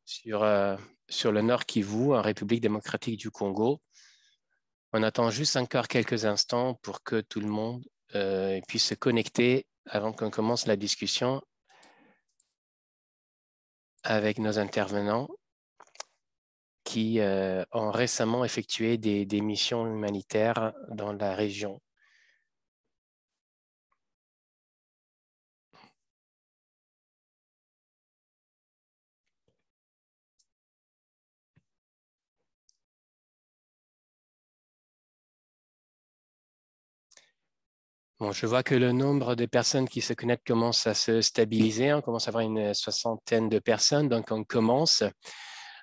sur le Nord Kivu, en République démocratique du Congo. On attend juste encore quelques instants pour que tout le monde puisse se connecter avant qu'on commence la discussion avec nos intervenants qui ont récemment effectué des missions humanitaires dans la région. Bon, je vois que le nombre de personnes qui se connectent commence à se stabiliser. On commence à avoir une soixantaine de personnes, donc on commence.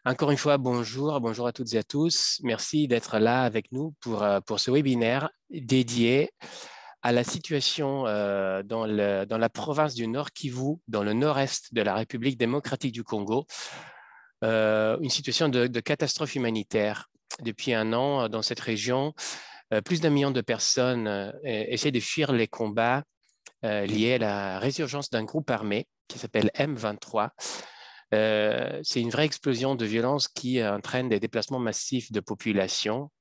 Encore une fois, bonjour à toutes et à tous. Merci d'être là avec nous pour ce webinaire dédié à la situation dans la province du Nord Kivu, dans le nord-est de la République démocratique du Congo. Une situation de catastrophe humanitaire. Depuis un an, dans cette région, plus d'1 million de personnes essaient de fuir les combats liés à la résurgence d'un groupe armé qui s'appelle M23. C'est une vraie explosion de violence qui entraîne des déplacements massifs de population.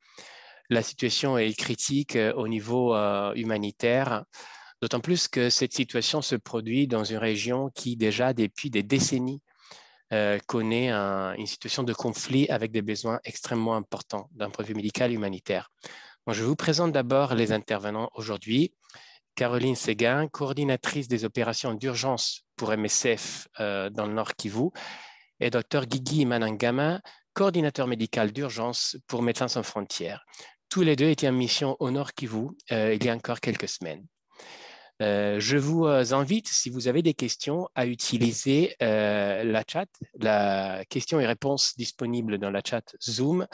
La situation est critique au niveau humanitaire, d'autant plus que cette situation se produit dans une région qui déjà depuis des décennies connaît une situation de conflit avec des besoins extrêmement importants d'un point de vue médical et humanitaire. Donc, je vous présente d'abord les intervenants aujourd'hui. Caroline Séguin, coordinatrice des opérations d'urgence pour MSF dans le Nord Kivu, et Dr Guigui Manangama, coordinateur médical d'urgence pour Médecins sans frontières. Tous les deux étaient en mission au Nord Kivu il y a encore quelques semaines. Je vous invite, si vous avez des questions, à utiliser la chat, la question et réponse disponible dans la chat Zoom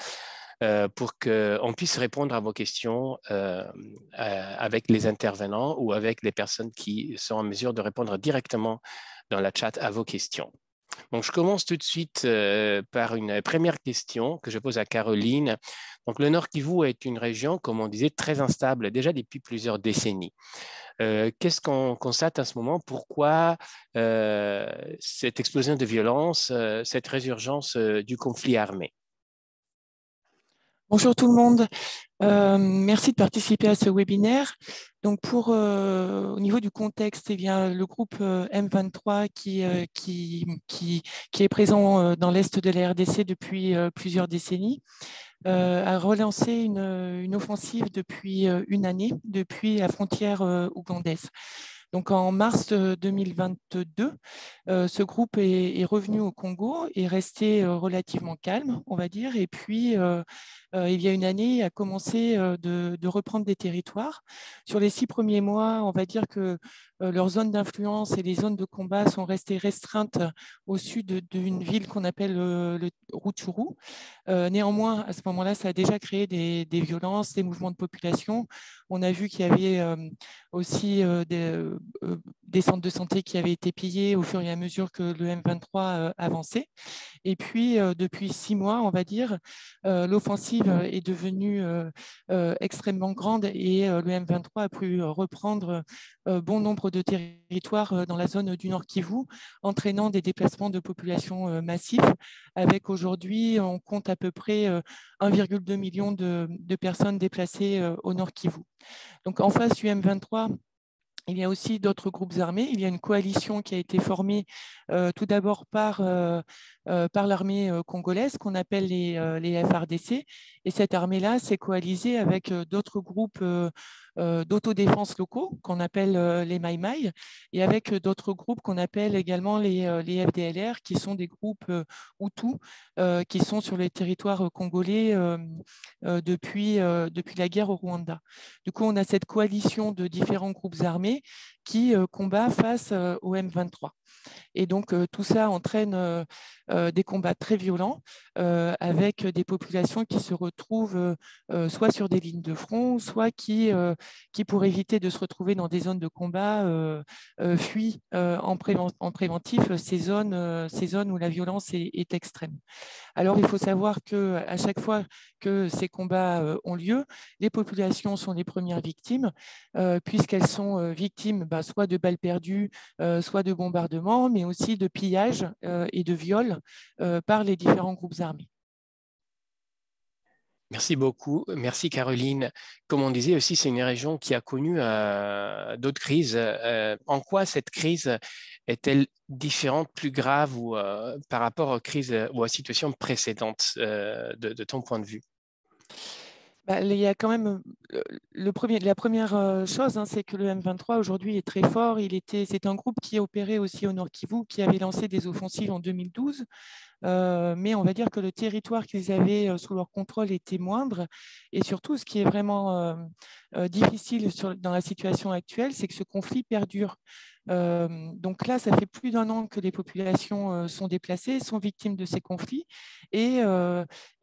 pour qu'on puisse répondre à vos questions avec les intervenants ou avec les personnes qui sont en mesure de répondre directement dans la chat à vos questions. Donc, je commence tout de suite par une première question que je pose à Caroline. Donc, le Nord Kivu est une région, comme on disait, très instable déjà depuis plusieurs décennies. Qu'est-ce qu'on constate à ce moment? Pourquoi cette explosion de violence, cette résurgence du conflit armé? Bonjour tout le monde. Merci de participer à ce webinaire. Donc au niveau du contexte, eh bien, le groupe M23 qui est présent dans l'est de la RDC depuis plusieurs décennies a relancé une offensive depuis une année, depuis la frontière ougandaise. Donc en mars 2022, ce groupe est revenu au Congo, est resté relativement calme, on va dire, et puis il y a une année, a commencé de reprendre des territoires. Sur les 6 premiers mois, on va dire que leurs zones d'influence et les zones de combat sont restées restreintes au sud d'une ville qu'on appelle le Rutshuru. Néanmoins, à ce moment-là, ça a déjà créé des violences, des mouvements de population. On a vu qu'il y avait aussi des centres de santé qui avaient été pillés au fur et à mesure que le M23 avançait. Et puis, depuis 6 mois, on va dire, l'offensive est devenue extrêmement grande et le M23 a pu reprendre bon nombre de territoires dans la zone du Nord Kivu, entraînant des déplacements de population massifs. Avec aujourd'hui, on compte à peu près 1,2 million de personnes déplacées au Nord Kivu. Donc, en face du M23, il y a aussi d'autres groupes armés. Il y a une coalition qui a été formée tout d'abord par l'armée congolaise qu'on appelle les FARDC. Et cette armée-là s'est coalisée avec d'autres groupes d'autodéfense locaux qu'on appelle les Mai Mai et avec d'autres groupes qu'on appelle également les FDLR qui sont des groupes Hutus qui sont sur les territoires congolais depuis la guerre au Rwanda. Du coup, on a cette coalition de différents groupes armés qui combat face au M23. Et donc, tout ça entraîne des combats très violents avec des populations qui se retrouvent soit sur des lignes de front, soit qui, pour éviter de se retrouver dans des zones de combat, fuient en préventif ces zones où la violence est extrême. Alors, il faut savoir qu'à chaque fois que ces combats ont lieu, les populations sont les premières victimes, puisqu'elles sont victimes soit de balles perdues, soit de bombardements, mais aussi de pillages et de viols par les différents groupes armés. Merci beaucoup. Merci Caroline. Comme on disait aussi, c'est une région qui a connu d'autres crises. En quoi cette crise est-elle différente, plus grave ou, par rapport aux crises ou aux situations précédentes de ton point de vue? Il y a quand même la première chose, c'est que le M23 aujourd'hui est très fort. C'est un groupe qui opérait aussi au Nord Kivu, qui avait lancé des offensives en 2012. Mais on va dire que le territoire qu'ils avaient sous leur contrôle était moindre. Et surtout, ce qui est vraiment difficile dans la situation actuelle, c'est que ce conflit perdure. Donc là, ça fait plus d'un an que les populations sont déplacées, sont victimes de ces conflits et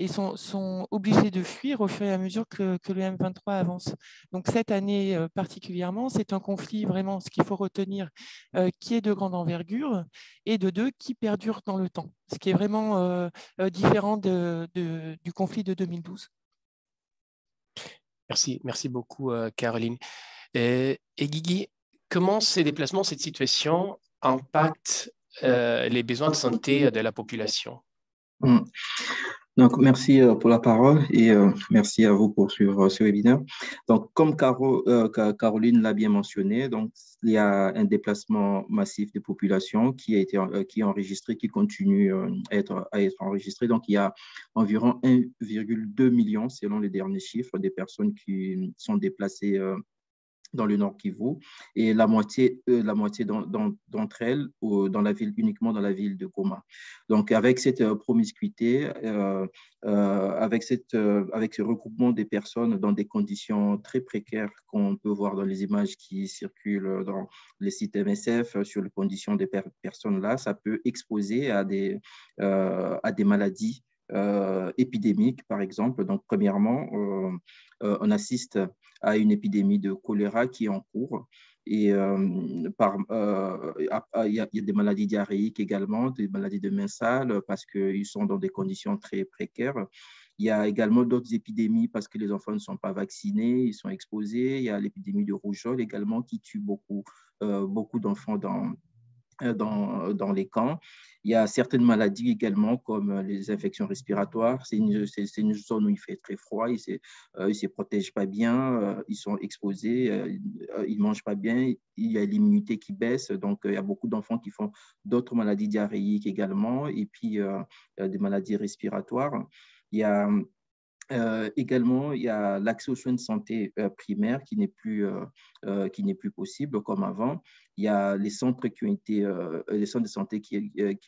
sont obligées de fuir au fur et à mesure que le M23 avance. Donc cette année particulièrement, c'est un conflit vraiment, ce qu'il faut retenir, qui est de grande envergure et de deux, qui perdure dans le temps, ce qui est vraiment différent du conflit de 2012. Merci beaucoup Caroline. Et Guigui, comment ces déplacements, cette situation impactent les besoins de santé de la population? Mm. Donc, merci pour la parole et merci à vous pour suivre ce webinaire. Donc, comme Caroline l'a bien mentionné, donc, il y a un déplacement massif de population qui est enregistré, qui continue à être enregistré. Donc, il y a environ 1,2 million, selon les derniers chiffres, des personnes qui sont déplacées dans le Nord Kivu, et la moitié d'entre elles uniquement dans la ville de Goma. Donc, avec cette promiscuité, avec ce regroupement des personnes dans des conditions très précaires qu'on peut voir dans les images qui circulent dans les sites MSF sur les conditions des personnes là, ça peut exposer à des maladies épidémiques, par exemple. Donc, premièrement, on assiste à une épidémie de choléra qui est en cours. Et il y a des maladies diarrhéiques également, des maladies de mains sales, parce qu'ils sont dans des conditions très précaires. Il y a également d'autres épidémies parce que les enfants ne sont pas vaccinés, ils sont exposés. Il y a l'épidémie de rougeole également qui tue beaucoup d'enfants dans les camps. Il y a certaines maladies également, comme les infections respiratoires. C'est une zone où il fait très froid, ils ne se protègent pas bien, ils sont exposés, ils ne mangent pas bien, il y a l'immunité qui baisse. Donc, il y a beaucoup d'enfants qui font d'autres maladies diarrhéiques également, et puis des maladies respiratoires. Il y a également, il y a l'accès aux soins de santé primaires qui n'est plus possible comme avant. Il y a les centres les centres de santé qui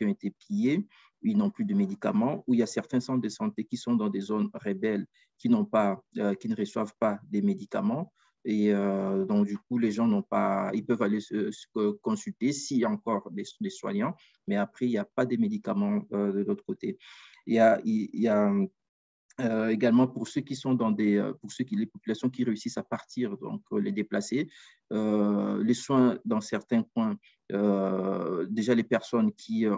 ont été pillés, ils n'ont plus de médicaments, ou il y a certains centres de santé qui sont dans des zones rebelles qui ne reçoivent pas des médicaments. Et donc, du coup, les gens ils peuvent aller se consulter s'il y a encore des soignants, mais après, il n'y a pas de médicaments de l'autre côté. Il y a également pour ceux qui sont les populations qui réussissent à partir, donc les déplacés, les soins dans certains coins, déjà les personnes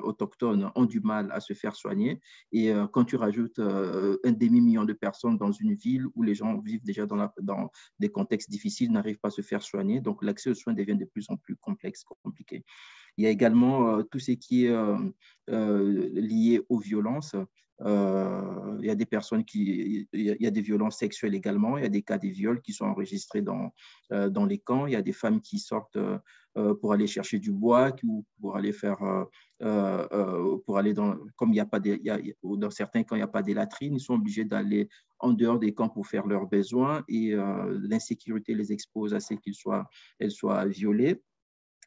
autochtones ont du mal à se faire soigner, et quand tu rajoutes un demi-million de personnes dans une ville où les gens vivent déjà dans des contextes difficiles, n'arrivent pas à se faire soigner, donc l'accès aux soins devient de plus en plus complexe, compliqué. Il y a également tout ce qui est lié aux violences. Il y a des personnes il y a des violences sexuelles également, il y a des cas de viols qui sont enregistrés dans les camps, il y a des femmes qui sortent pour aller chercher du bois ou pour aller comme il n'y a pas dans certains camps, il n'y a pas de latrines, ils sont obligés d'aller en dehors des camps pour faire leurs besoins, et l'insécurité les expose à ce qu'elles soient violées.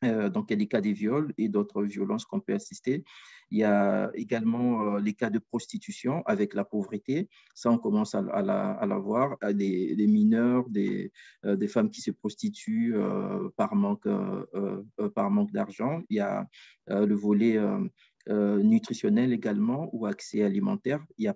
Donc, il y a des cas de viols et d'autres violences qu'on peut assister. Il y a également les cas de prostitution avec la pauvreté. Ça, on commence à la voir. Des mineurs, des femmes qui se prostituent par manque d'argent. Il y a le volet nutritionnel également, ou accès alimentaire. Il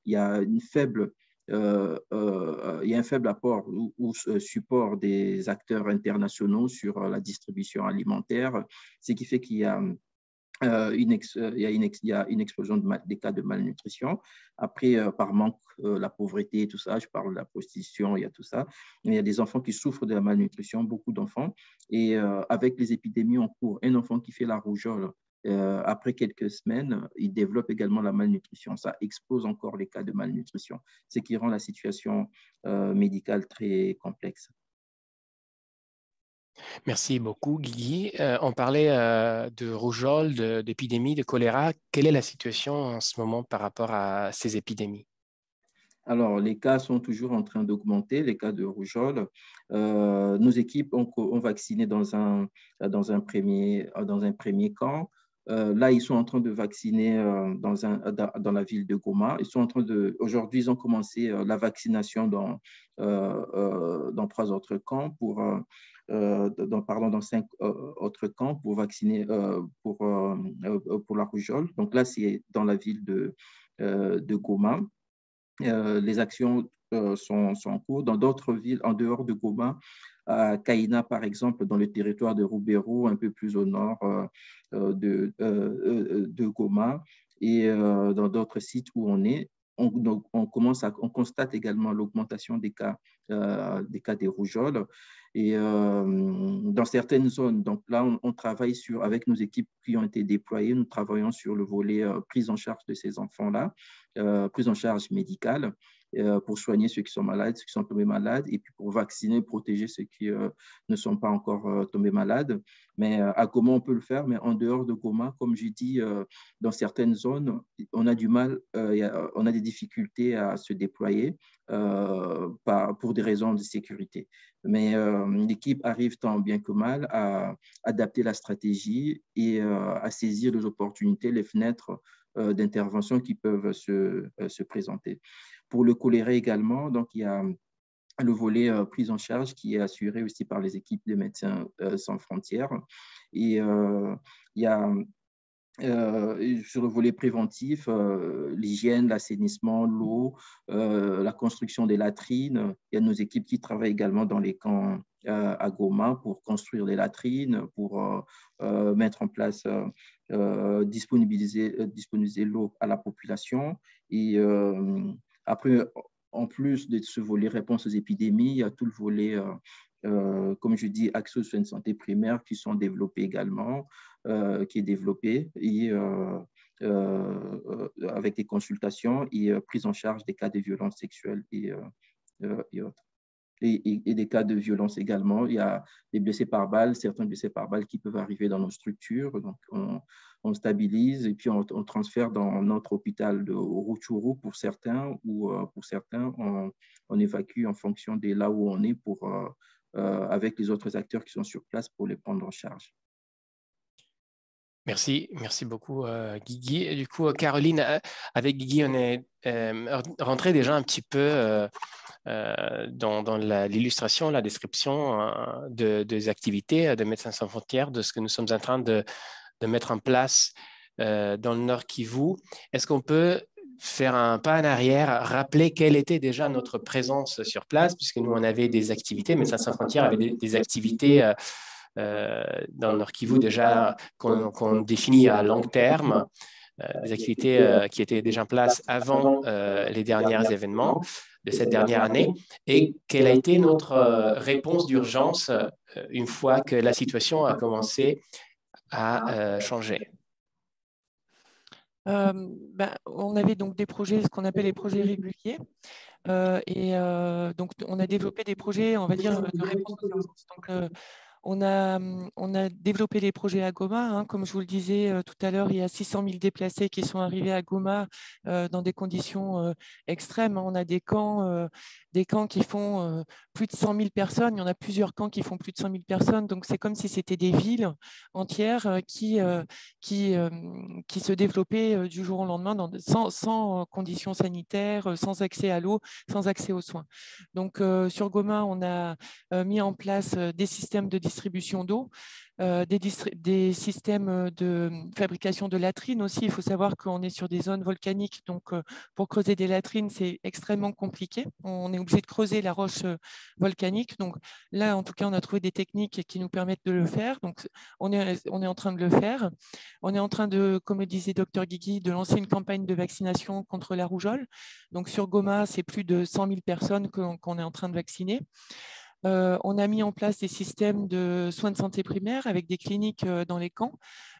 y a une faible il y a un faible apport ou support des acteurs internationaux sur la distribution alimentaire, ce qui fait qu'il y a il y a une explosion des cas de malnutrition. Après, par manque, la pauvreté, tout ça, je parle de la prostitution, il y a tout ça. Il y a des enfants qui souffrent de la malnutrition, beaucoup d'enfants. Et avec les épidémies en cours, un enfant qui fait la rougeole, après quelques semaines, il développe également la malnutrition. Ça expose encore les cas de malnutrition, ce qui rend la situation médicale très complexe. Merci beaucoup, Guigui. On parlait de rougeole, d'épidémie, de choléra. Quelle est la situation en ce moment par rapport à ces épidémies? Alors, les cas sont toujours en train d'augmenter, les cas de rougeole. Nos équipes ont vacciné dans un premier camp. Là, ils sont en train de vacciner dans la ville de Goma. Aujourd'hui, ils ont commencé la vaccination dans 3 autres camps dans 5 autres camps pour vacciner pour la rougeole. Donc là, c'est dans la ville de Goma. Les actions sont en cours. Dans d'autres villes, en dehors de Goma, à Kaina, par exemple, dans le territoire de Rubero, un peu plus au nord de Goma, et dans d'autres sites où on est, on constate également l'augmentation des cas des rougeoles. Et dans certaines zones, donc là, on travaille avec nos équipes qui ont été déployées, nous travaillons sur le volet prise en charge de ces enfants-là, prise en charge médicale, pour soigner ceux qui sont malades, ceux qui sont tombés malades, et puis pour vacciner, protéger ceux qui ne sont pas encore tombés malades. Mais à Goma, on peut le faire, mais en dehors de Goma, comme j'ai dit, dans certaines zones, on a du mal, on a des difficultés à se déployer pour des raisons de sécurité. Mais l'équipe arrive tant bien que mal à adapter la stratégie et à saisir les opportunités, les fenêtres d'intervention qui peuvent se présenter. Pour le choléra également, donc il y a le volet prise en charge qui est assuré aussi par les équipes de Médecins sans frontières. Et il y a sur le volet préventif, l'hygiène, l'assainissement, l'eau, la construction des latrines. Il y a nos équipes qui travaillent également dans les camps à Goma pour construire des latrines, pour mettre en place, disponibiliser l'eau à la population. Et après, en plus de ce volet réponse aux épidémies, il y a tout le volet, comme je dis, accès aux soins de santé primaires qui sont développés également, qui est développé et avec des consultations et prise en charge des cas de violences sexuelles et autres. Et des cas de violence également. Il y a des blessés par balle, certains blessés par balle qui peuvent arriver dans nos structures. Donc, on stabilise et puis on transfère dans notre hôpital de Rutshuru pour certains, ou pour certains, on évacue en fonction de là où on est avec les autres acteurs qui sont sur place pour les prendre en charge. Merci beaucoup Guigui. Et du coup, Caroline, avec Guigui, on est rentré déjà un petit peu dans l'illustration, la description des activités de Médecins sans frontières, de ce que nous sommes en train de mettre en place dans le Nord Kivu. Est-ce qu'on peut faire un pas en arrière, rappeler quelle était déjà notre présence sur place, puisque nous, on avait des activités, Médecins sans frontières avait des activités dans le Nord Kivu déjà qu'on définit à long terme, des activités qui étaient déjà en place avant les derniers événements de cette dernière année, et quelle a été notre réponse d'urgence une fois que la situation a commencé à changer? On avait donc des projets, ce qu'on appelle les projets réguliers. Donc, on a développé des projets, on va dire, de réponse aux urgences. Donc, on a développé les projets à Goma. Comme je vous le disais tout à l'heure, il y a 600 000 déplacés qui sont arrivés à Goma dans des conditions extrêmes. On a des camps qui font plus de 100 000 personnes. Il y en a plusieurs camps qui font plus de 100 000 personnes. Donc, c'est comme si c'était des villes entières qui se développaient du jour au lendemain sans conditions sanitaires, sans accès à l'eau, sans accès aux soins. Donc, sur Goma, on a mis en place des systèmes de distribution distribution d'eau, des systèmes de fabrication de latrines aussi. Il faut savoir qu'on est sur des zones volcaniques, donc pour creuser des latrines, c'est extrêmement compliqué. On est obligé de creuser la roche volcanique. Donc là, en tout cas, on a trouvé des techniques qui nous permettent de le faire. Donc on est en train de le faire. On est en train de, comme le disait Dr Guigui, de lancer une campagne de vaccination contre la rougeole. Donc sur Goma, c'est plus de 100 000 personnes qu'on est en train de vacciner. On a mis en place des systèmes de soins de santé primaire avec des cliniques dans les camps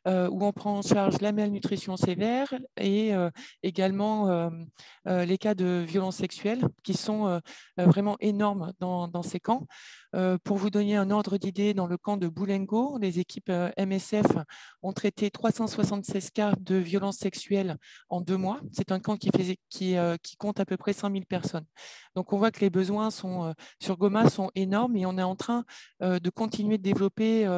où on prend en charge la malnutrition sévère et également les cas de violences sexuelles qui sont vraiment énormes dans ces camps. Pour vous donner un ordre d'idée, dans le camp de Boulengo, les équipes MSF ont traité 376 cas de violences sexuelles en 2 mois. C'est un camp qui compte à peu près 100 000 personnes. Donc on voit que les besoins sur Goma sont énormes et on est en train de continuer de développer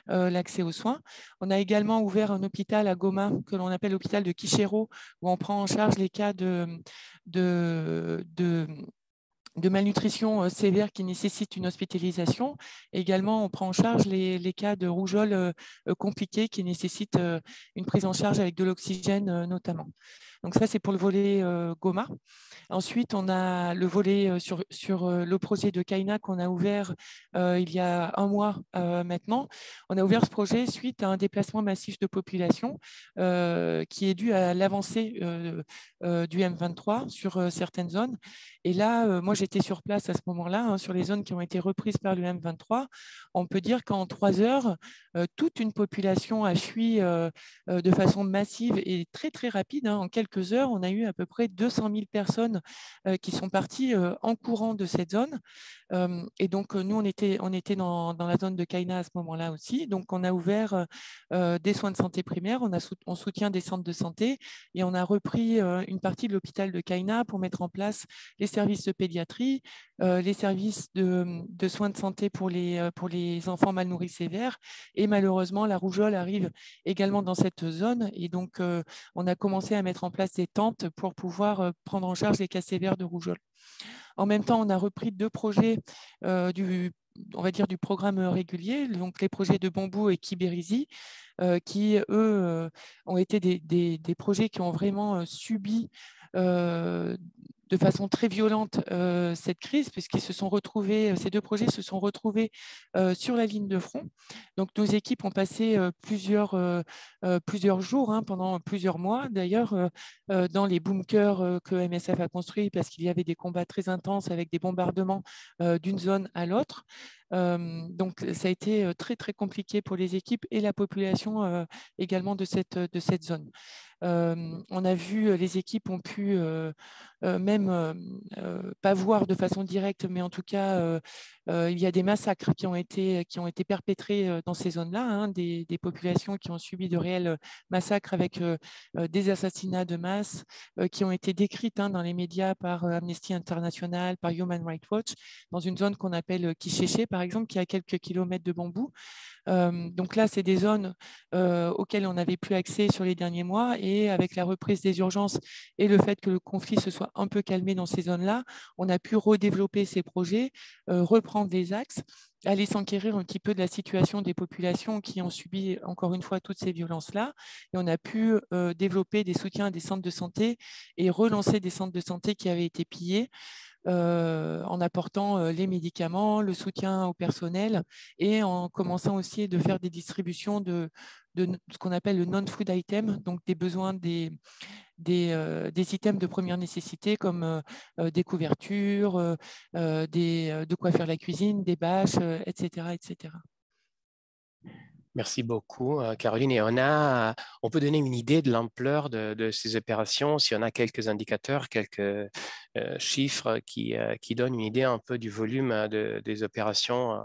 l'accès aux soins. On a également ouvert un hôpital à Goma que l'on appelle l'hôpital de Kishero, où on prend en charge les cas de malnutrition sévère qui nécessite une hospitalisation. Également, on prend en charge les cas de rougeole compliqués qui nécessitent une prise en charge avec de l'oxygène notamment. Donc ça, c'est pour le volet Goma. Ensuite, on a le volet sur le projet de Kaina qu'on a ouvert il y a 1 mois maintenant. On a ouvert ce projet suite à un déplacement massif de population qui est dû à l'avancée du M23 sur certaines zones. Et là, moi, j'étais sur place à ce moment-là, sur les zones qui ont été reprises par le M23. On peut dire qu'en 3 heures, toute une population a fui de façon massive et très, très rapide. En quelques heures, on a eu à peu près 200 000 personnes qui sont parties en courant de cette zone. Et donc, nous, on était dans la zone de Kaina à ce moment-là aussi. Donc, on a ouvert des soins de santé primaires, on soutient des centres de santé et on a repris une partie de l'hôpital de Kaina pour mettre en place les services de pédiatrie, les services de soins de santé pour les enfants mal nourris sévères. Et malheureusement, la rougeole arrive également dans cette zone. Et donc, on a commencé à mettre en place des tentes pour pouvoir prendre en charge les cas sévères de rougeole. En même temps, on a repris 2 projets on va dire du programme régulier, donc les projets de Bambou et Kibirizi, qui, eux, ont été des projets qui ont vraiment subi de façon très violente cette crise, puisqu'ils se sont retrouvés, ces 2 projets se sont retrouvés sur la ligne de front. Donc, nos équipes ont passé plusieurs jours, pendant plusieurs mois, d'ailleurs, dans les bunkers que MSF a construits, parce qu'il y avait des combats très intenses avec des bombardements d'une zone à l'autre. Donc, ça a été très, très compliqué pour les équipes et la population également de cette zone. On a vu, les équipes ont pu même pas voir de façon directe, mais en tout cas, il y a des massacres qui ont été perpétrés dans ces zones-là, des populations qui ont subi de réels massacres avec des assassinats de masse qui ont été décrites dans les médias par Amnesty International, par Human Rights Watch, dans une zone qu'on appelle Kishéché, par exemple, qui est à quelques kilomètres de Bambou. Donc là, c'est des zones auxquelles on n'avait plus accès sur les derniers mois, et avec la reprise des urgences et le fait que le conflit se soit un peu calmé dans ces zones-là, on a pu redévelopper ces projets, reprendre les axes, aller s'enquérir un petit peu de la situation des populations qui ont subi encore une fois toutes ces violences-là, et on a pu développer des soutiens à des centres de santé et relancer des centres de santé qui avaient été pillés. En apportant les médicaments, le soutien au personnel et en commençant aussi de faire des distributions de ce qu'on appelle le non-food item, donc des besoins des items de première nécessité comme des couvertures, de quoi faire la cuisine, des bâches, etc., etc. Merci beaucoup, Caroline. Et on peut donner une idée de l'ampleur de ces opérations, si on a quelques indicateurs, quelques chiffres qui donnent une idée un peu du volume des opérations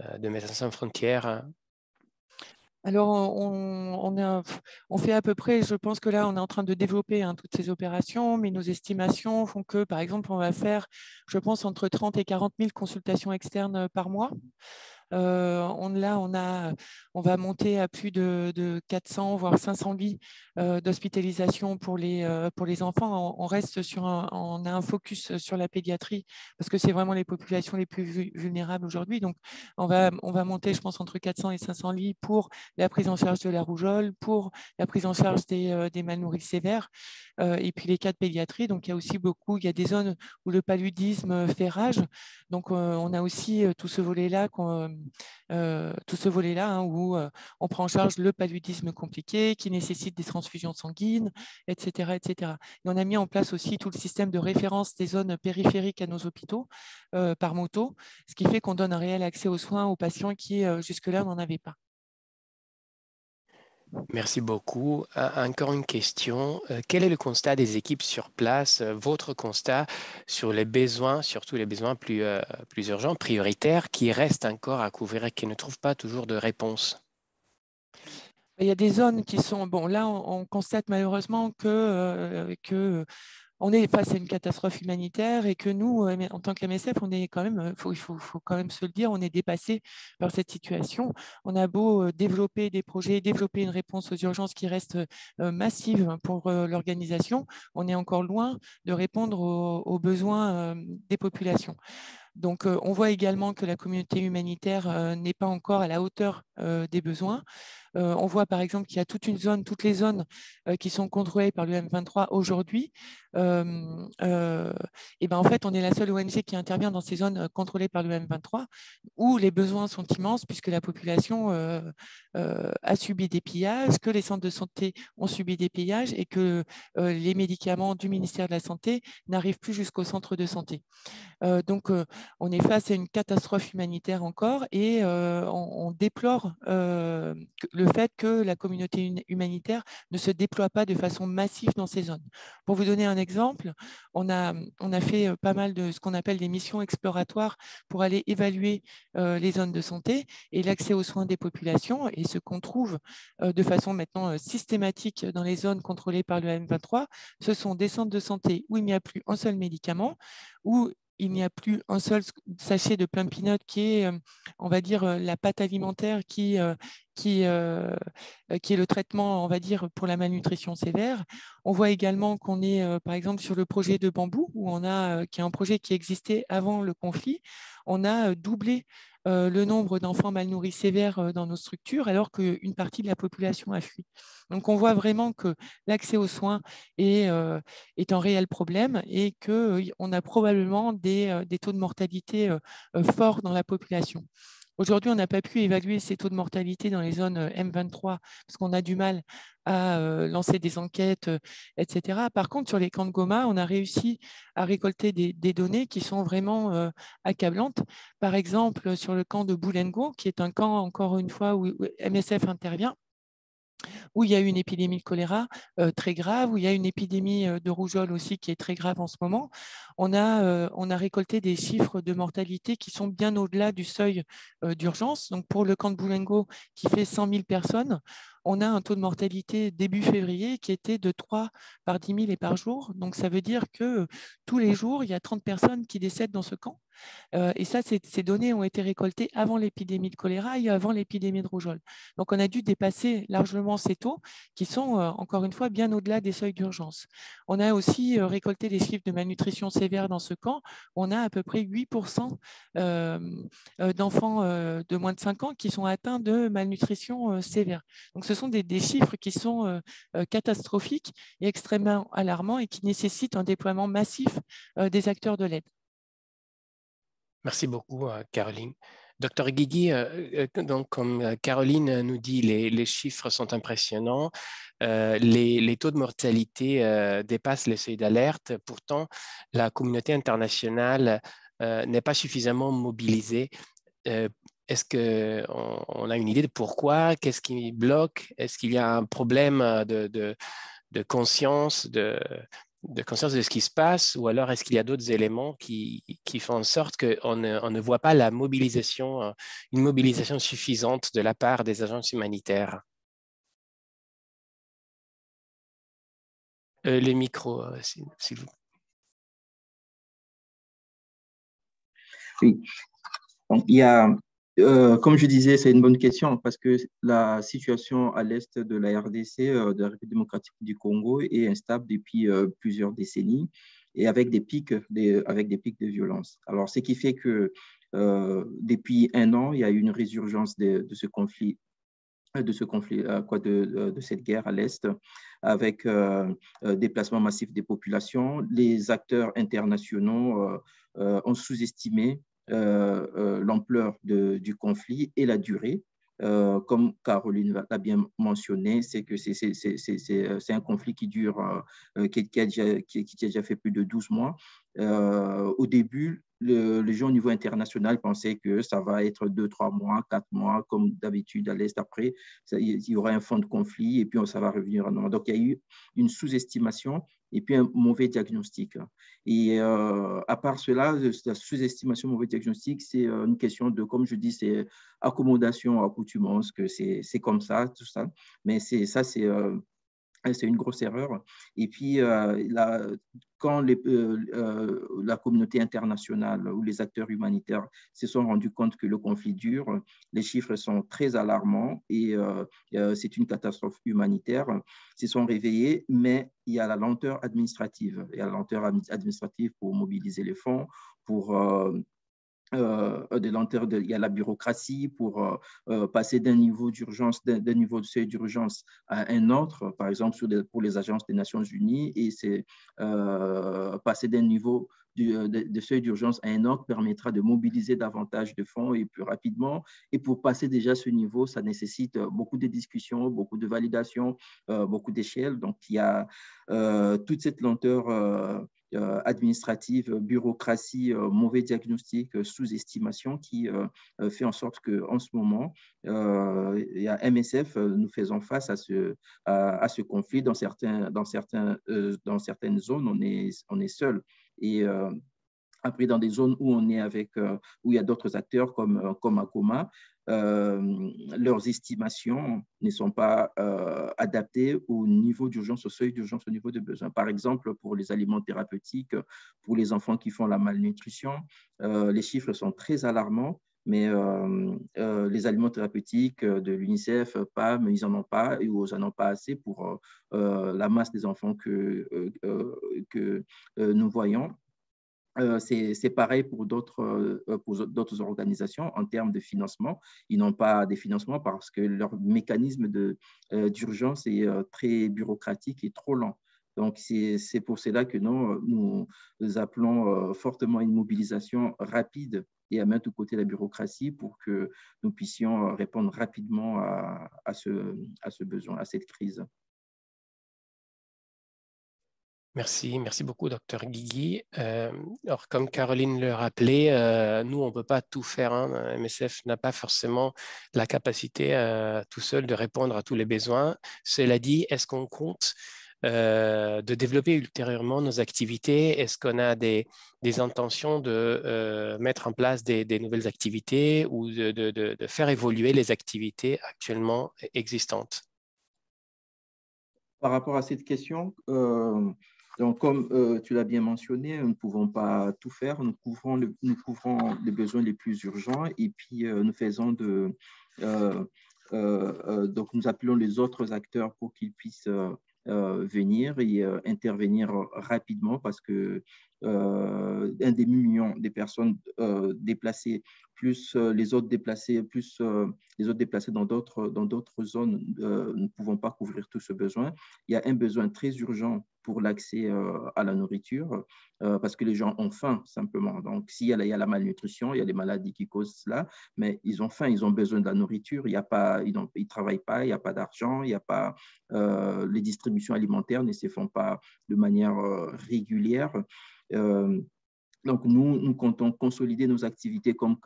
de Médecins sans frontières. Alors, on fait à peu près, je pense que là, on est en train de développer toutes ces opérations, mais nos estimations font que, par exemple, on va faire, je pense, entre 30 et 40 000 consultations externes par mois. On va monter à plus de 400, voire 500 lits d'hospitalisation pour les enfants. On reste on a un focus sur la pédiatrie parce que c'est vraiment les populations les plus vulnérables aujourd'hui. Donc, on va monter, je pense, entre 400 et 500 lits pour la prise en charge de la rougeole, pour la prise en charge des mal nourris sévères, et puis les cas de pédiatrie. Donc, il y a aussi il y a des zones où le paludisme fait rage. Donc, on a aussi tout ce volet-là où on prend en charge le paludisme compliqué qui nécessite des transfusions sanguines, etc., etc. Et on a mis en place aussi tout le système de référence des zones périphériques à nos hôpitaux par moto, ce qui fait qu'on donne un réel accès aux soins aux patients qui jusque-là n'en avaient pas. Merci beaucoup. Encore une question. Quel est le constat des équipes sur place, votre constat sur les besoins, surtout les besoins plus urgents, prioritaires, qui restent encore à couvrir et qui ne trouvent pas toujours de réponse? Il y a des zones qui sont… Bon, là, on constate malheureusement que on est face à une catastrophe humanitaire et que nous, en tant qu'MSF, on est quand même, il faut quand même se le dire, on est dépassé par cette situation. On a beau développer des projets, développer une réponse aux urgences qui reste massive pour l'organisation, on est encore loin de répondre aux besoins des populations. Donc, on voit également que la communauté humanitaire n'est pas encore à la hauteur des besoins. On voit par exemple qu'il y a toutes les zones qui sont contrôlées par le M23 aujourd'hui. Et ben en fait, on est la seule ONG qui intervient dans ces zones contrôlées par le M23 où les besoins sont immenses puisque la population a subi des pillages, que les centres de santé ont subi des pillages et que les médicaments du ministère de la Santé n'arrivent plus jusqu'au centre de santé. Donc, on est face à une catastrophe humanitaire encore et on déplore le fait que la communauté humanitaire ne se déploie pas de façon massive dans ces zones. Pour vous donner un exemple, on a fait pas mal de ce qu'on appelle des missions exploratoires pour aller évaluer les zones de santé et l'accès aux soins des populations. Et ce qu'on trouve de façon maintenant systématique dans les zones contrôlées par le M23, ce sont des centres de santé où il n'y a plus un seul médicament, où il n'y a plus un seul sachet de Plum Peanut qui est, on va dire, la pâte alimentaire qui est le traitement, on va dire, pour la malnutrition sévère. On voit également qu'on est, par exemple, sur le projet de bambou, qui est un projet qui existait avant le conflit. On a doublé le nombre d'enfants mal nourris sévères dans nos structures, alors qu'une partie de la population a fui. Donc, on voit vraiment que l'accès aux soins est un réel problème et qu'on a probablement des taux de mortalité forts dans la population. Aujourd'hui, on n'a pas pu évaluer ces taux de mortalité dans les zones M23 parce qu'on a du mal à lancer des enquêtes, etc. Par contre, sur les camps de Goma, on a réussi à récolter des données qui sont vraiment accablantes. Par exemple, sur le camp de Boulengo, qui est un camp, encore une fois, où MSF intervient, où il y a eu une épidémie de choléra très grave, où il y a une épidémie de rougeole aussi qui est très grave en ce moment. On a récolté des chiffres de mortalité qui sont bien au-delà du seuil d'urgence. Donc, pour le camp de Boulengo, qui fait 100 000 personnes, on a un taux de mortalité début février qui était de 3 par 10 000 et par jour. Donc, ça veut dire que tous les jours, il y a 30 personnes qui décèdent dans ce camp. Et ça, ces données ont été récoltées avant l'épidémie de choléra et avant l'épidémie de rougeole. Donc, on a dû dépasser largement ces taux qui sont, encore une fois, bien au-delà des seuils d'urgence. On a aussi récolté des chiffres de malnutrition sévère dans ce camp. On a à peu près 8% d'enfants de moins de 5 ans qui sont atteints de malnutrition sévère. Donc, ce sont des chiffres qui sont catastrophiques et extrêmement alarmants et qui nécessitent un déploiement massif des acteurs de l'aide. Merci beaucoup, Caroline. Docteur Guigui, donc, comme Caroline nous dit, les chiffres sont impressionnants. Les taux de mortalité dépassent les seuils d'alerte. Pourtant, la communauté internationale n'est pas suffisamment mobilisée. Est-ce qu'on a une idée de pourquoi? Qu'est-ce qui bloque? Est-ce qu'il y a un problème de conscience, de conscience de ce qui se passe, ou alors est-ce qu'il y a d'autres éléments qui font en sorte qu'on ne voit pas la mobilisation, une mobilisation suffisante de la part des agences humanitaires? Les micros, s'il vous plaît. Oui. Donc, il y a Comme je disais, c'est une bonne question parce que la situation à l'est de la RDC, de la République démocratique du Congo, est instable depuis plusieurs décennies et avec des pics de violence. Alors, ce qui fait que depuis un an, il y a eu une résurgence de ce conflit, de cette guerre à l'est, avec déplacement massif des populations. Les acteurs internationaux ont sous-estimé l'ampleur du conflit et la durée. Comme Caroline l'a bien mentionné, c'est que c'est un conflit qui dure, qui a déjà fait plus de 12 mois. Au début, les gens au niveau international pensaient que ça va être 2-3 mois, 4 mois, comme d'habitude à l'Est. Après, il y aura un fond de conflit et puis ça va revenir à normal. Donc, il y a eu une sous-estimation et puis un mauvais diagnostic. Et à part cela, la sous-estimation, mauvais diagnostic, c'est une question de, comme je dis, c'est accommodation, accoutumance, que c'est comme ça, tout ça. Mais c'est une grosse erreur. Et puis, quand la communauté internationale ou les acteurs humanitaires se sont rendus compte que le conflit dure, les chiffres sont très alarmants et c'est une catastrophe humanitaire. Ils se sont réveillés, mais il y a la lenteur administrative. Il y a la lenteur administrative pour mobiliser les fonds, pour il y a la bureaucratie pour passer d'un niveau d'urgence, d'un niveau de seuil d'urgence à un autre, par exemple pour les agences des Nations Unies, et c'est passer d'un niveau de seuil d'urgence à un autre permettra de mobiliser davantage de fonds et plus rapidement. Et pour passer déjà ce niveau, ça nécessite beaucoup de discussions, beaucoup de validations, beaucoup d'échelles. Donc, il y a toute cette lenteur administrative, bureaucratie, mauvais diagnostic, sous-estimation qui fait en sorte qu'en ce moment, il y a MSF, nous faisons face à ce conflit. Dans certaines zones, on est seul. Et après, dans des zones où on est où il y a d'autres acteurs comme Akoma, leurs estimations ne sont pas adaptées au niveau d'urgence, au seuil d'urgence, au niveau de besoin. Par exemple, pour les aliments thérapeutiques, pour les enfants qui font la malnutrition, les chiffres sont très alarmants. Mais les aliments thérapeutiques de l'UNICEF, PAM, ils n'en ont pas ou ils n'en ont pas assez pour la masse des enfants que nous voyons. C'est pareil pour d'autres organisations en termes de financement. Ils n'ont pas de financement parce que leur mécanisme d'urgence est très bureaucratique et trop lent. Donc, c'est pour cela que nous appelons fortement à une mobilisation rapide et à mettre de côté la bureaucratie pour que nous puissions répondre rapidement à ce besoin, à cette crise. Merci beaucoup, Dr Guigui. Alors, comme Caroline le rappelait, nous, on ne peut pas tout faire. Hein. MSF n'a pas forcément la capacité tout seul de répondre à tous les besoins. Cela dit, est-ce qu'on compte de développer ultérieurement nos activités? Est-ce qu'on a des intentions de mettre en place des nouvelles activités ou de faire évoluer les activités actuellement existantes? Par rapport à cette question, donc, comme tu l'as bien mentionné, nous ne pouvons pas tout faire. Nous couvrons les besoins les plus urgents et puis nous faisons donc nous appelons les autres acteurs pour qu'ils puissent venir et intervenir rapidement parce que 1,5 million de personnes déplacées, plus les autres déplacés, dans d'autres zones, nous ne pouvons pas couvrir tout ce besoin. Il y a un besoin très urgent pour l'accès à la nourriture parce que les gens ont faim simplement. Donc, s'il y a la malnutrition, il y a les maladies qui causent cela, mais ils ont faim, ils ont besoin de la nourriture. Il y a pas, ils ne travaillent pas, il n'y a pas d'argent, il n'y a pas les distributions alimentaires ne se font pas de manière régulière. Donc, nous comptons consolider nos activités comme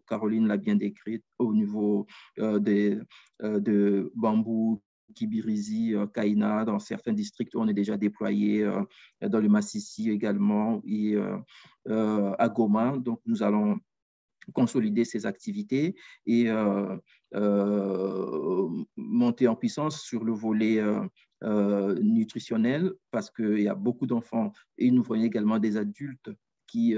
Caroline l'a bien décrit au niveau de Bambou, Kibirizi, Kaina, dans certains districts où on est déjà déployé, dans le Massissi également et à Goma. Donc, nous allons consolider ces activités et monter en puissance sur le volet nutritionnel parce qu'il y a beaucoup d'enfants et nous voyons également des adultes qui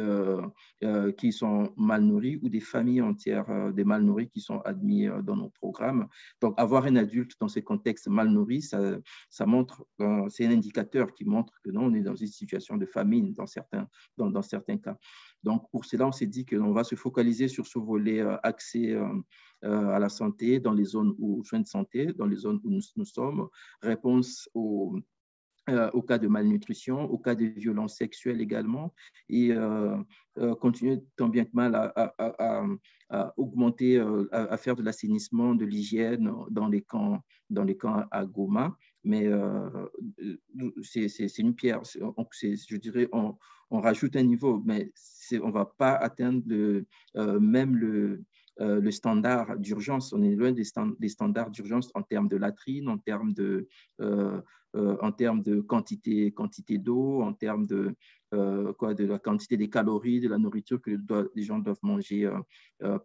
sont mal nourris ou des familles entières des mal nourris qui sont admis dans nos programmes. Donc, avoir un adulte dans ces contextes mal nourris, ça montre, c'est un indicateur qui montre que non, on est dans une situation de famine dans certains cas. Donc, pour cela, on s'est dit qu'on va se focaliser sur ce volet accès à la santé dans les zones aux soins de santé, dans les zones où nous sommes, réponse au cas de malnutrition, au cas de violences sexuelles également, et continuer tant bien que mal à augmenter, à faire de l'assainissement, de l'hygiène dans les camps à Goma. Mais c'est une pierre. Je dirais, on rajoute un niveau, mais on ne va pas atteindre même le standard d'urgence. On est loin des standards d'urgence en termes de latrines, en termes de quantité d'eau, en termes de la quantité des calories, de la nourriture que les gens doivent manger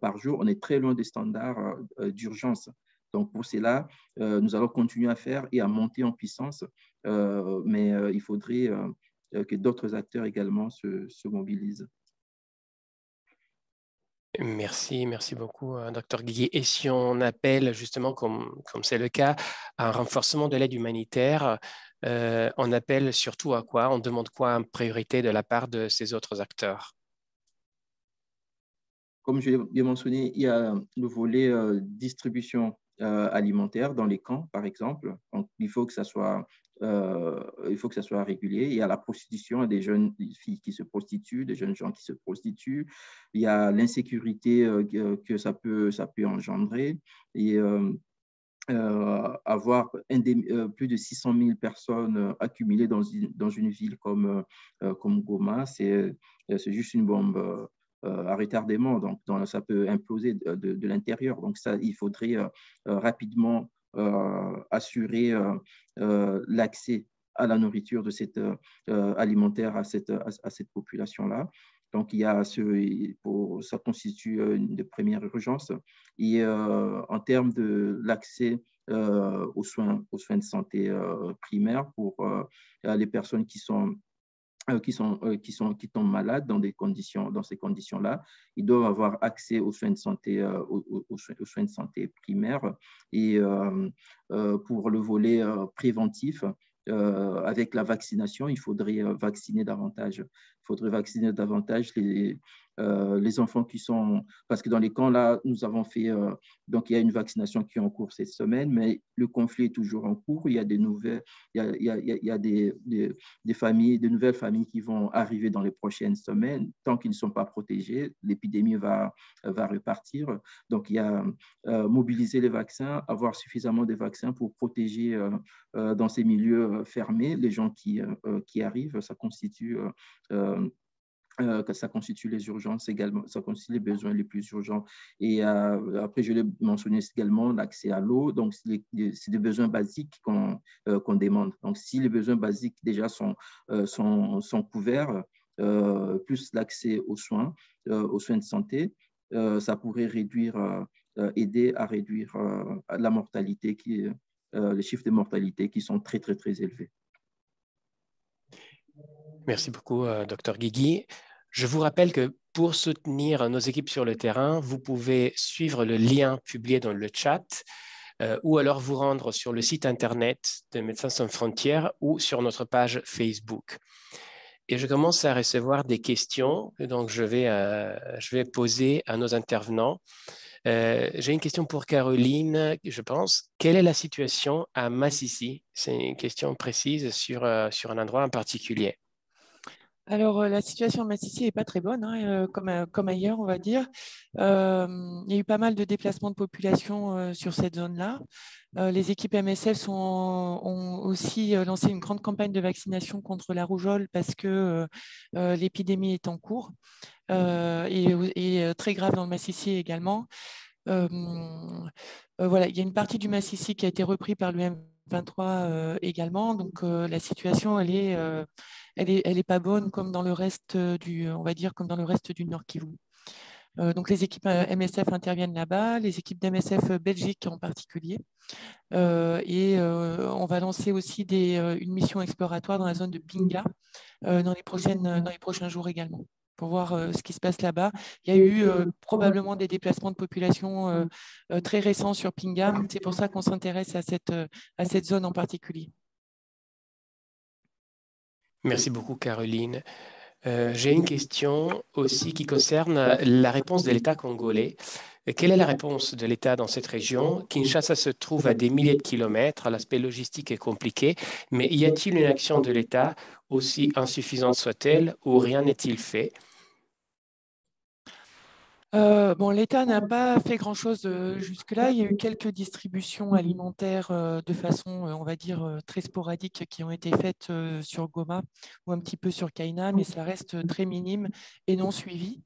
par jour. On est très loin des standards d'urgence. Donc, pour cela, nous allons continuer à faire et à monter en puissance, mais il faudrait que d'autres acteurs également se mobilisent. Merci beaucoup, Dr Guigui. Et si on appelle justement, comme c'est le cas, à un renforcement de l'aide humanitaire, on appelle surtout à quoi? On demande quoi en priorité de la part de ces autres acteurs? Comme je l'ai mentionné, il y a le volet distribution alimentaire dans les camps, par exemple. Donc, il faut que ça soit régulier. Il y a la prostitution, des jeunes filles qui se prostituent, des jeunes gens qui se prostituent. Il y a l'insécurité que ça peut engendrer. Et avoir plus de 600 000 personnes accumulées dans une ville comme Goma, c'est juste une bombe à retardement. Donc, ça peut imploser de l'intérieur. Donc, ça, il faudrait rapidement assurer l'accès à la nourriture de cette alimentaire à cette population-là. Donc, ça constitue une des premières urgences. Et en termes de l'accès aux soins de santé primaires pour les personnes qui tombent malades dans ces conditions-là, ils doivent avoir accès aux soins de santé, aux soins de santé primaires. Et pour le volet préventif, avec la vaccination, il faudrait vacciner davantage. Il faudrait vacciner davantage les enfants qui sont... Parce que dans les camps, là, nous avons fait... donc, il y a une vaccination qui est en cours cette semaine, mais le conflit est toujours en cours. Il y a des nouvelles... Il y a des familles, de nouvelles familles qui vont arriver dans les prochaines semaines. Tant qu'ils ne sont pas protégés, l'épidémie va repartir. Donc, il y a mobiliser les vaccins, avoir suffisamment de vaccins pour protéger dans ces milieux fermés les gens qui arrivent. Ça constitue les urgences également, ça constitue les besoins les plus urgents. Et après, je l'ai mentionné également, l'accès à l'eau. Donc, c'est des besoins basiques qu'on demande. Donc, si les besoins basiques déjà sont couverts, plus l'accès aux soins de santé, ça pourrait aider à réduire la mortalité, les chiffres de mortalité qui sont très, très, très élevés. Merci beaucoup, Dr Guigui. Je vous rappelle que pour soutenir nos équipes sur le terrain, vous pouvez suivre le lien publié dans le chat ou alors vous rendre sur le site internet de Médecins sans frontières ou sur notre page Facebook. Et je commence à recevoir des questions, donc je vais poser à nos intervenants. J'ai une question pour Caroline, je pense. Quelle est la situation à Masisi? C'est une question précise sur un endroit en particulier. Alors, la situation à Masisi n'est pas très bonne, hein, comme ailleurs, on va dire. Il y a eu pas mal de déplacements de population sur cette zone-là. Les équipes MSF ont aussi lancé une grande campagne de vaccination contre la rougeole parce que l'épidémie est en cours et très grave dans le Masisi également. Voilà, il y a une partie du Masisi qui a été repris par le M23 également. Donc, la situation, elle est pas bonne comme dans le reste on va dire comme dans le reste du Nord Kivu. Donc, les équipes MSF interviennent là-bas, les équipes d'MSF Belgique en particulier. Et on va lancer aussi une mission exploratoire dans la zone de Pinga dans les prochains jours également. pour voir ce qui se passe là-bas. Il y a eu probablement des déplacements de population très récents sur Pingam. C'est pour ça qu'on s'intéresse à cette zone en particulier. Merci beaucoup, Caroline. J'ai une question aussi qui concerne la réponse de l'État congolais. Quelle est la réponse de l'État dans cette région? Kinshasa se trouve à des milliers de kilomètres, l'aspect logistique est compliqué, mais y a-t-il une action de l'État, aussi insuffisante soit-elle, ou rien n'est-il fait? Bon, l'État n'a pas fait grand-chose jusque-là. Il y a eu quelques distributions alimentaires de façon, on va dire, très sporadique qui ont été faites sur Goma ou un petit peu sur Kaina, mais ça reste très minime et non suivi.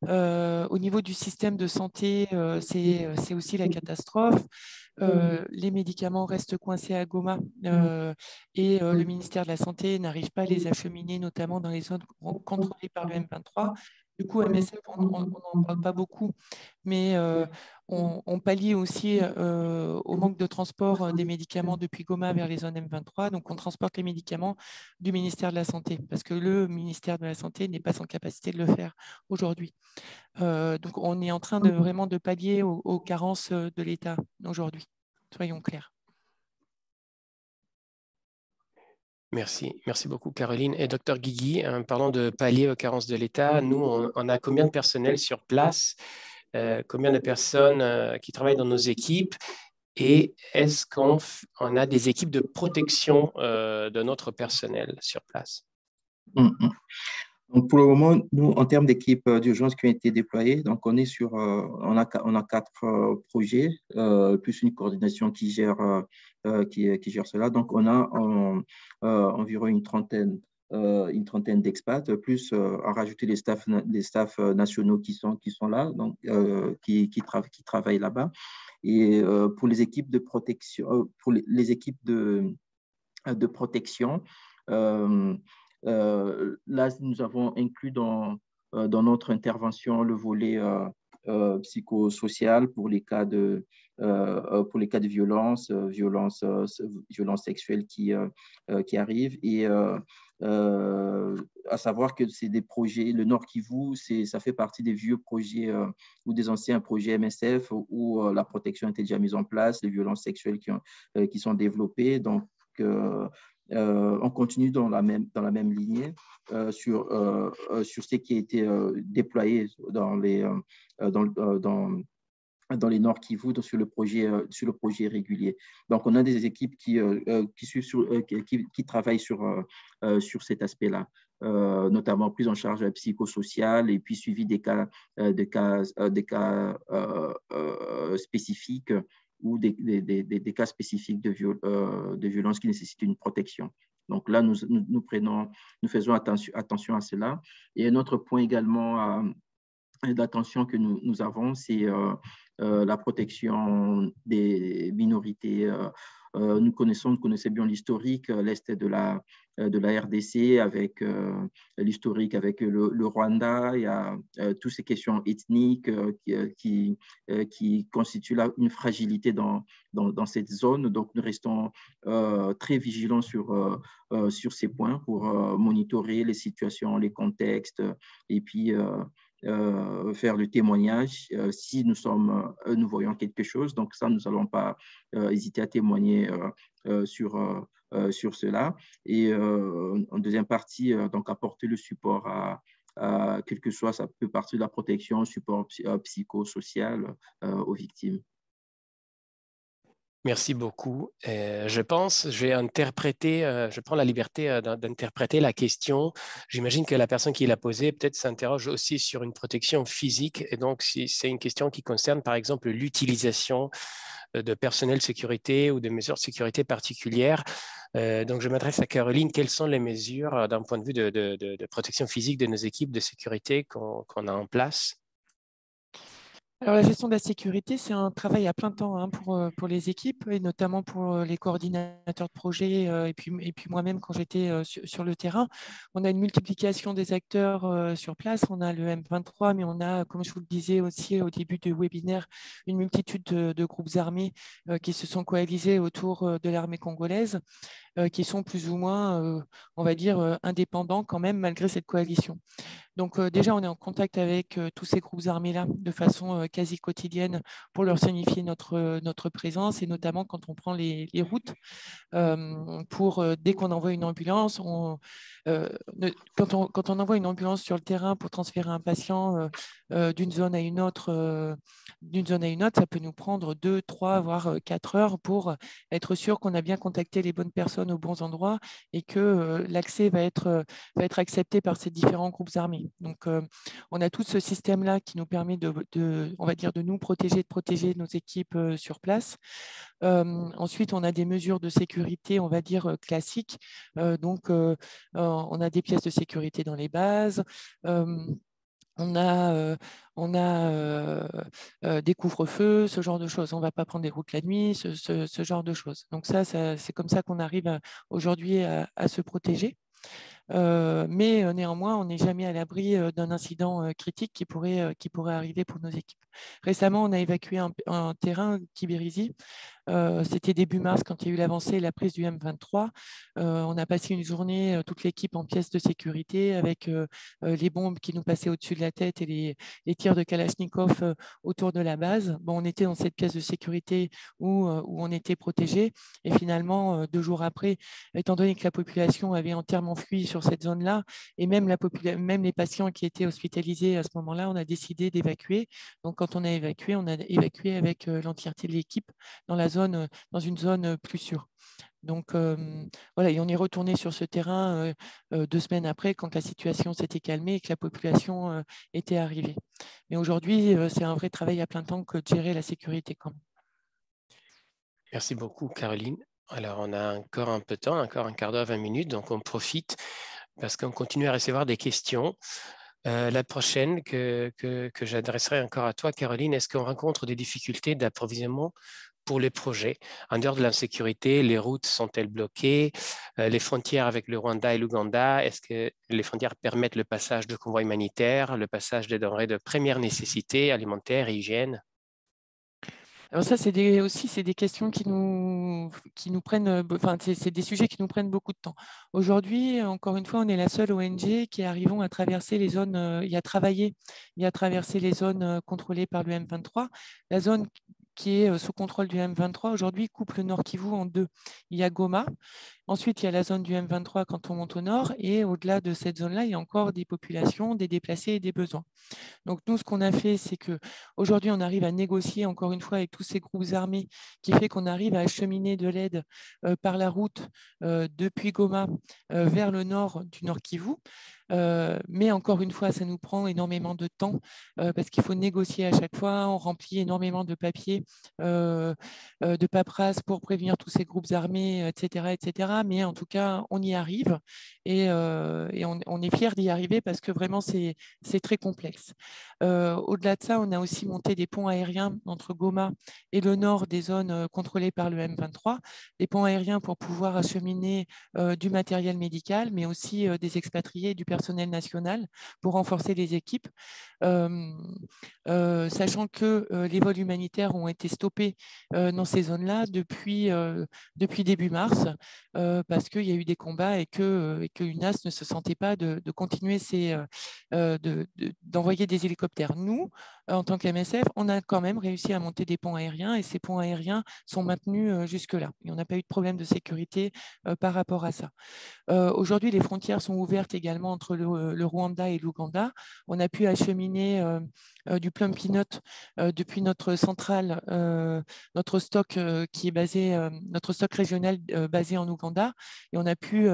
Au niveau du système de santé, c'est aussi la catastrophe. Les médicaments restent coincés à Goma et le ministère de la Santé n'arrive pas à les acheminer, notamment dans les zones contrôlées par le M23. Du coup, MSF, on n'en parle pas beaucoup, mais on pallie aussi au manque de transport des médicaments depuis Goma vers les zones M23. Donc, on transporte les médicaments du ministère de la Santé parce que le ministère de la Santé n'est pas en capacité de le faire aujourd'hui. Donc, on est en train vraiment de pallier aux carences de l'État aujourd'hui. Soyons clairs. Merci. Merci beaucoup, Caroline. Et Dr Guigui, parlant de pallier aux carences de l'État, nous, on a combien de personnel sur place? Combien de personnes qui travaillent dans nos équipes? Et est-ce qu'on a des équipes de protection de notre personnel sur place? Donc, pour le moment, nous, en termes d'équipes d'urgence qui ont été déployées, donc on est sur, on a 4 projets, plus une coordination qui gère cela. Donc, on a environ une trentaine d'expats, plus à rajouter les staffs nationaux qui sont là, donc qui travaillent là-bas. Et pour les équipes de protection, pour les équipes de protection. Là, nous avons inclus dans notre intervention le volet psychosocial pour les cas de violence sexuelle qui arrivent. Et à savoir que c'est des projets, le Nord Kivu, ça fait partie des vieux projets ou des anciens projets MSF où la protection était déjà mise en place, les violences sexuelles qui sont développées. Donc, on continue dans la même lignée sur ce qui a été déployé dans les Nord Kivu sur le projet régulier. Donc, on a des équipes qui travaillent sur cet aspect-là, notamment prise en charge psychosociale et puis suivi des cas spécifiques ou des cas spécifiques de violence qui nécessitent une protection. Donc là, nous faisons attention à cela. Et un autre point également d'attention que nous avons, c'est la protection des minorités. Nous connaissons bien l'historique, l'Est de la RDC, avec l'historique avec le Rwanda. Il y a toutes ces questions ethniques qui constituent là une fragilité dans cette zone. Donc, nous restons très vigilants sur ces points pour monitorer les situations, les contextes, et puis faire le témoignage si nous voyons quelque chose. Donc ça, nous n'allons pas hésiter à témoigner sur cela. Et en deuxième partie, donc apporter le support à quel que soit, ça peut partir de la protection, support psychosocial aux victimes. Merci beaucoup. Je prends la liberté d'interpréter la question. J'imagine que la personne qui l'a posée peut-être s'interroge aussi sur une protection physique. Et donc, si c'est une question qui concerne, par exemple, l'utilisation de personnel de sécurité ou de mesures de sécurité particulières. Donc, je m'adresse à Caroline. Quelles sont les mesures d'un point de vue de protection physique de nos équipes de sécurité qu'on a en place? Alors, la gestion de la sécurité, c'est un travail à plein temps pour les équipes et notamment pour les coordinateurs de projet et puis moi-même quand j'étais sur le terrain. On a une multiplication des acteurs sur place. On a le M23, mais on a, comme je vous le disais aussi au début du webinaire, une multitude de groupes armés qui se sont coalisés autour de l'armée congolaise. qui sont plus ou moins, on va dire, indépendants quand même, malgré cette coalition. Donc déjà, on est en contact avec tous ces groupes armés-là de façon quasi quotidienne pour leur signifier notre présence, et notamment quand on prend les routes. Dès qu'on envoie une ambulance, quand on envoie une ambulance sur le terrain pour transférer un patient d'une zone à une autre, ça peut nous prendre 2, 3, voire 4 heures pour être sûr qu'on a bien contacté les bonnes personnes aux bons endroits et que l'accès va être accepté par ces différents groupes armés. Donc, on a tout ce système-là qui nous permet on va dire, de nous protéger, de protéger nos équipes sur place. Ensuite, on a des mesures de sécurité, on va dire, classiques. On a des pièces de sécurité dans les bases. On a des couvre-feux, ce genre de choses. On ne va pas prendre des routes la nuit, ce genre de choses. Donc ça c'est comme ça qu'on arrive aujourd'hui à se protéger. Mais néanmoins, on n'est jamais à l'abri d'un incident critique qui pourrait arriver pour nos équipes. Récemment, on a évacué un terrain, Kibirizi. C'était début mars quand il y a eu l'avancée et la prise du M23. On a passé une journée, toute l'équipe en pièces de sécurité, avec les bombes qui nous passaient au-dessus de la tête et les tirs de Kalachnikov autour de la base. Bon, on était dans cette pièce de sécurité où on était protégé. Et finalement, 2 jours après, étant donné que la population avait entièrement fui sur cette zone-là, et même les patients qui étaient hospitalisés à ce moment-là, on a décidé d'évacuer. Donc, quand on a évacué avec l'entièreté de l'équipe dans une zone plus sûre. Donc, voilà, et on est retourné sur ce terrain 2 semaines après, quand la situation s'était calmée et que la population était arrivée. Mais aujourd'hui, c'est un vrai travail à plein temps que de gérer la sécurité quand même. Merci beaucoup, Caroline. Alors, on a encore un peu de temps, encore un quart d'heure, 20 minutes, donc on profite parce qu'on continue à recevoir des questions. La prochaine que j'adresserai encore à toi, Caroline, est-ce qu'on rencontre des difficultés d'approvisionnement pour les projets? En dehors de l'insécurité, les routes sont-elles bloquées? Les frontières avec le Rwanda et l'Ouganda, est-ce que les frontières permettent le passage de convois humanitaires, le passage des denrées de première nécessité, alimentaire et hygiène? Alors ça, c'est des questions qui nous prennent, enfin, c'est des sujets qui nous prennent beaucoup de temps. Aujourd'hui, encore une fois, on est la seule ONG qui arrivons à traverser les zones, et à travailler, et à traverser les zones contrôlées par le M23. La zone qui est sous contrôle du M23 aujourd'hui coupe le Nord Kivu en 2. Il y a Goma. Ensuite, il y a la zone du M23 quand on monte au nord, et au-delà de cette zone-là, il y a encore des populations, des déplacés et des besoins. Donc nous, ce qu'on a fait, c'est qu'aujourd'hui, on arrive à négocier encore une fois avec tous ces groupes armés, qui fait qu'on arrive à acheminer de l'aide par la route depuis Goma vers le nord du Nord Kivu. Mais encore une fois, ça nous prend énormément de temps parce qu'il faut négocier à chaque fois. On remplit énormément de papiers, de paperasse pour prévenir tous ces groupes armés, etc., etc. Mais en tout cas, on y arrive et on est fiers d'y arriver parce que vraiment, c'est très complexe. Au-delà de ça, on a aussi monté des ponts aériens entre Goma et le nord des zones contrôlées par le M23. Des ponts aériens pour pouvoir acheminer du matériel médical, mais aussi des expatriés, du personnel national pour renforcer les équipes. Sachant que les vols humanitaires ont été stoppés dans ces zones-là depuis début mars, parce qu'il y a eu des combats et que UNAS ne se sentait pas de continuer d'envoyer des hélicoptères. Nous, en tant qu'MSF, on a quand même réussi à monter des ponts aériens et ces ponts aériens sont maintenus jusque-là. Et on n'a pas eu de problème de sécurité par rapport à ça. Aujourd'hui, les frontières sont ouvertes également entre le Rwanda et l'Ouganda. On a pu acheminer du plum peanut depuis notre centrale, notre stock qui est basé, notre stock régional basé en Ouganda. Et on a pu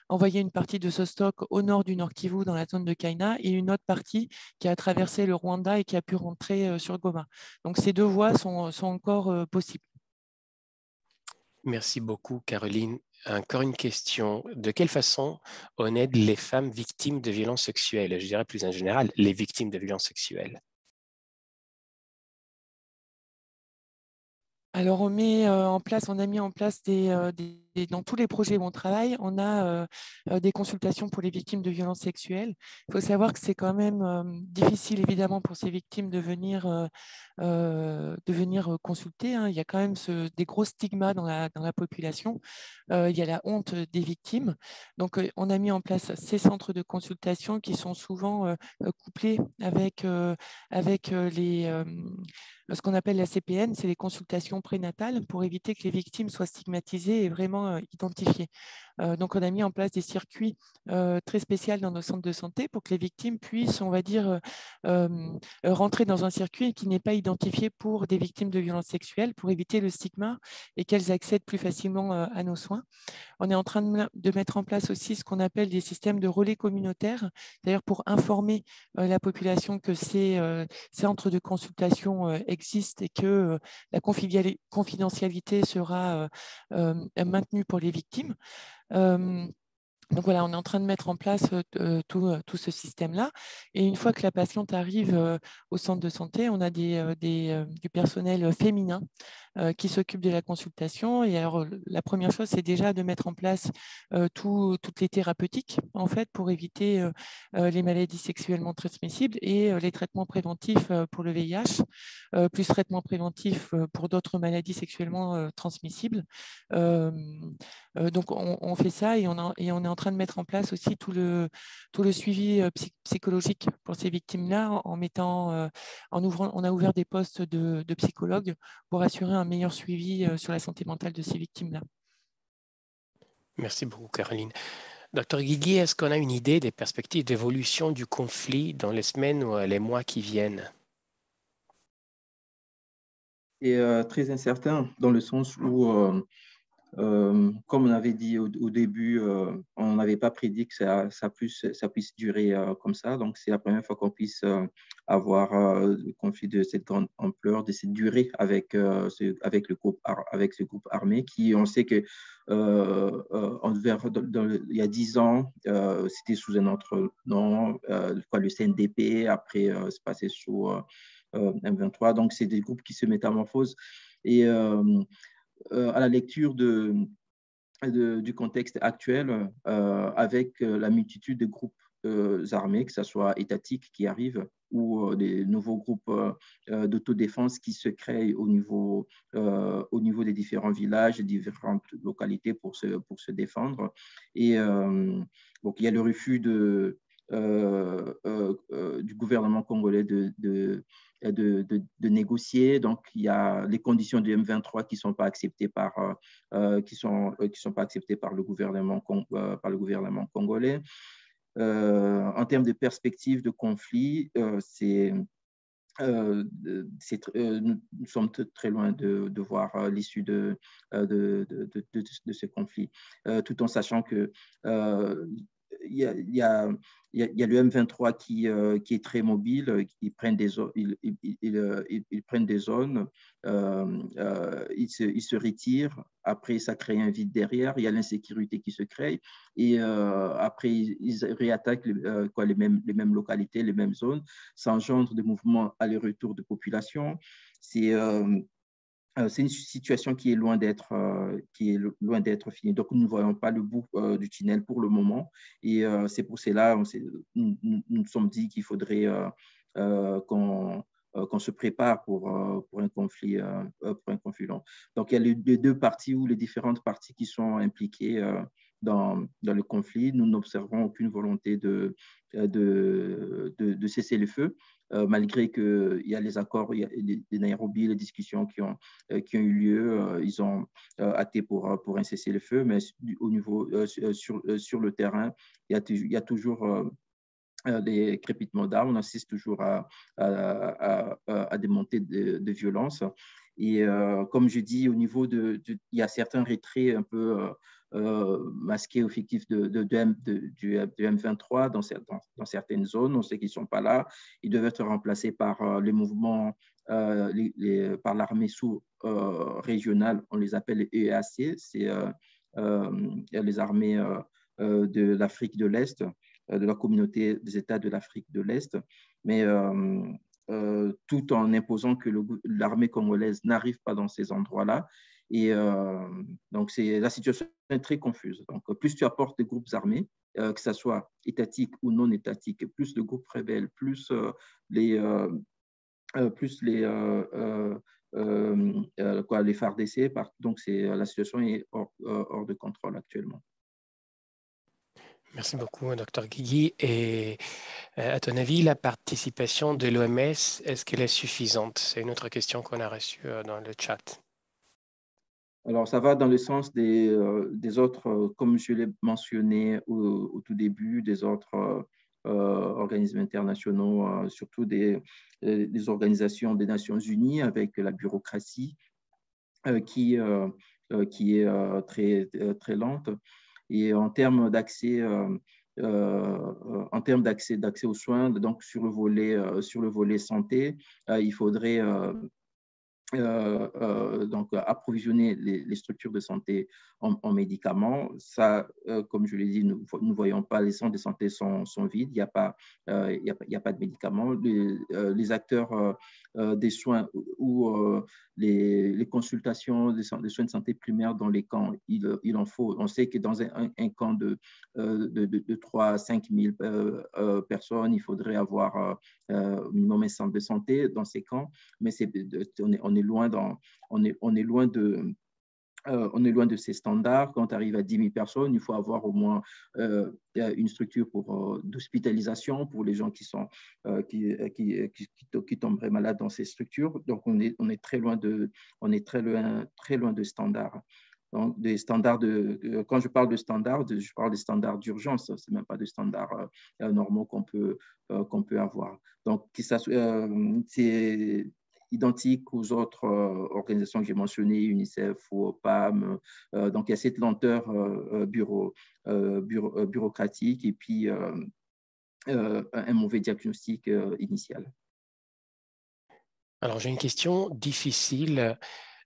envoyer une partie de ce stock au nord du Nord Kivu, dans la zone de Kaina, et une autre partie qui a traversé le Rwanda et qui a pu rentrer sur Goma. Donc ces 2 voies sont encore possibles. Merci beaucoup, Caroline. Encore une question. De quelle façon on aide les femmes victimes de violences sexuelles? Je dirais plus en général, les victimes de violences sexuelles. Alors, on a mis en place des dans tous les projets où on travaille, on a des consultations pour les victimes de violences sexuelles. Il faut savoir que c'est quand même difficile, évidemment, pour ces victimes de venir consulter. Hein. Il y a quand même des gros stigmas dans la population. Il y a la honte des victimes. Donc, on a mis en place ces centres de consultation qui sont souvent couplés avec ce qu'on appelle la CPN, c'est les consultations prénatales, pour éviter que les victimes soient stigmatisées et vraiment identifiées. Donc, on a mis en place des circuits très spéciaux dans nos centres de santé pour que les victimes puissent, on va dire, rentrer dans un circuit qui n'est pas identifié pour des victimes de violences sexuelles, pour éviter le stigma et qu'elles accèdent plus facilement à nos soins. On est en train de mettre en place aussi ce qu'on appelle des systèmes de relais communautaires, d'ailleurs pour informer la population que ces centres de consultation existent et que la confidentialité sera maintenue pour les victimes. Donc voilà, on est en train de mettre en place tout ce système-là. Et une fois que la patiente arrive au centre de santé, on a du personnel féminin qui s'occupe de la consultation. Et alors, la première chose, c'est déjà de mettre en place toutes les thérapeutiques, en fait, pour éviter les maladies sexuellement transmissibles et les traitements préventifs pour le VIH, plus traitements préventifs pour d'autres maladies sexuellement transmissibles. Donc, on fait ça et on est en train de mettre en place aussi tout le suivi psychologique pour ces victimes-là on a ouvert des postes de psychologues pour assurer un meilleur suivi sur la santé mentale de ces victimes-là. Merci beaucoup, Caroline. Dr Guigui, est-ce qu'on a une idée des perspectives d'évolution du conflit dans les semaines ou les mois qui viennent? C'est très incertain dans le sens où, comme on avait dit au début, on n'avait pas prédit que ça puisse durer comme ça. Donc, c'est la première fois qu'on puisse avoir un conflit de cette grande ampleur, de cette durée avec ce groupe armé qui, on sait que il y a 10 ans, c'était sous un autre nom, le CNDP, après c'est passé sous M23. Donc, c'est des groupes qui se métamorphosent. Et à la lecture du contexte actuel, avec la multitude de groupes armés, que ce soit étatiques qui arrivent ou des nouveaux groupes d'autodéfense qui se créent au niveau des différents villages, des différentes localités pour se défendre. Et donc, il y a le refus du gouvernement congolais de négocier. Donc, il y a les conditions du M23 qui ne sont pas acceptées par le gouvernement congolais. En termes de perspective de conflit, nous sommes très loin de voir l'issue de ce conflit, tout en sachant que il y a le M23 qui est très mobile, ils prennent des zones, ils prennent des zones, ils se retirent, après ça crée un vide derrière, il y a l'insécurité qui se crée, et après ils réattaquent les mêmes localités, les mêmes zones, ça engendre des mouvements aller-retour de population. C'est une situation qui est loin d'être finie. Donc, nous ne voyons pas le bout du tunnel pour le moment. Et c'est pour cela nous nous sommes dit qu'il faudrait qu'on se prépare pour un conflit long. Donc, il y a les deux parties ou les différentes parties qui sont impliquées dans le conflit. Nous n'observons aucune volonté de cesser le feu. Malgré qu'il y a les accords, il y a les Nairobi, les discussions qui ont eu lieu, ils ont hâté pour un cessez-le-feu, mais au niveau sur le terrain, il y a toujours des crépitements d'armes, on assiste toujours à des montées de violence. Et comme je dis, au niveau il y a certains retraits un peu masqués ou fictifs du M23 dans certaines zones. On sait qu'ils ne sont pas là. Ils doivent être remplacés par les mouvements, par l'armée sous-régionale. On les appelle les EAC. C'est les armées de l'Afrique de l'Est, de la communauté des États de l'Afrique de l'Est. Mais tout en imposant que l'armée congolaise n'arrive pas dans ces endroits-là. Et donc, la situation est très confuse. Donc, plus tu apportes des groupes armés, que ce soit étatiques ou non étatiques, plus le groupe rebelle, plus les les FARDC. Donc, la situation est hors de contrôle actuellement. Merci beaucoup, Dr Guigui. Et à ton avis, la participation de l'OMS, est-ce qu'elle est suffisante? C'est une autre question qu'on a reçue dans le chat. Alors, ça va dans le sens des autres, comme je l'ai mentionné au tout début, des autres organismes internationaux, surtout des organisations des Nations Unies avec la bureaucratie qui est très lente. Et en termes d'accès aux soins, donc sur le volet santé, il faudrait donc approvisionner les structures de santé en médicaments. Ça, comme je l'ai dit, nous ne voyons pas, les centres de santé sont vides, il n'y a pas de médicaments. Les acteurs des soins ou les consultations des soins de santé primaires dans les camps, il en faut. On sait que dans un camp de 3 à 5 000 personnes, il faudrait avoir au minimum un centre de santé dans ces camps, mais on est loin de ces standards. Quand tu arrives à 10 000 personnes, il faut avoir au moins une structure d'hospitalisation pour les gens qui tomberaient malades dans ces structures. Donc, on est très loin de standards. Donc, quand je parle de standards, je parle des standards d'urgence. Ce n'est même pas des standards normaux qu'on peut avoir. Donc, c'est identique aux autres organisations que j'ai mentionnées, UNICEF ou PAM. Donc, il y a cette lenteur bureaucratique et puis un mauvais diagnostic initial. Alors, j'ai une question difficile.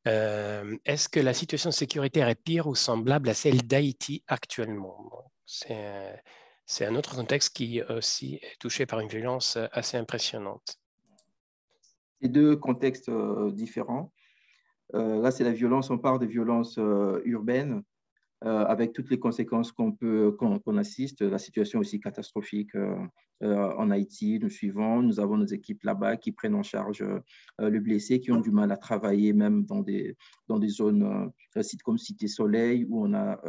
Est-ce que la situation sécuritaire est pire ou semblable à celle d'Haïti actuellement? C'est un autre contexte qui aussi est touché par une violence assez impressionnante. C'est deux contextes différents. Là, c'est la violence, on parle de violence urbaine, avec toutes les conséquences qu'on assiste. La situation aussi catastrophique en Haïti, nous avons nos équipes là-bas qui prennent en charge le blessé, qui ont du mal à travailler même dans des zones comme Cité Soleil, où on a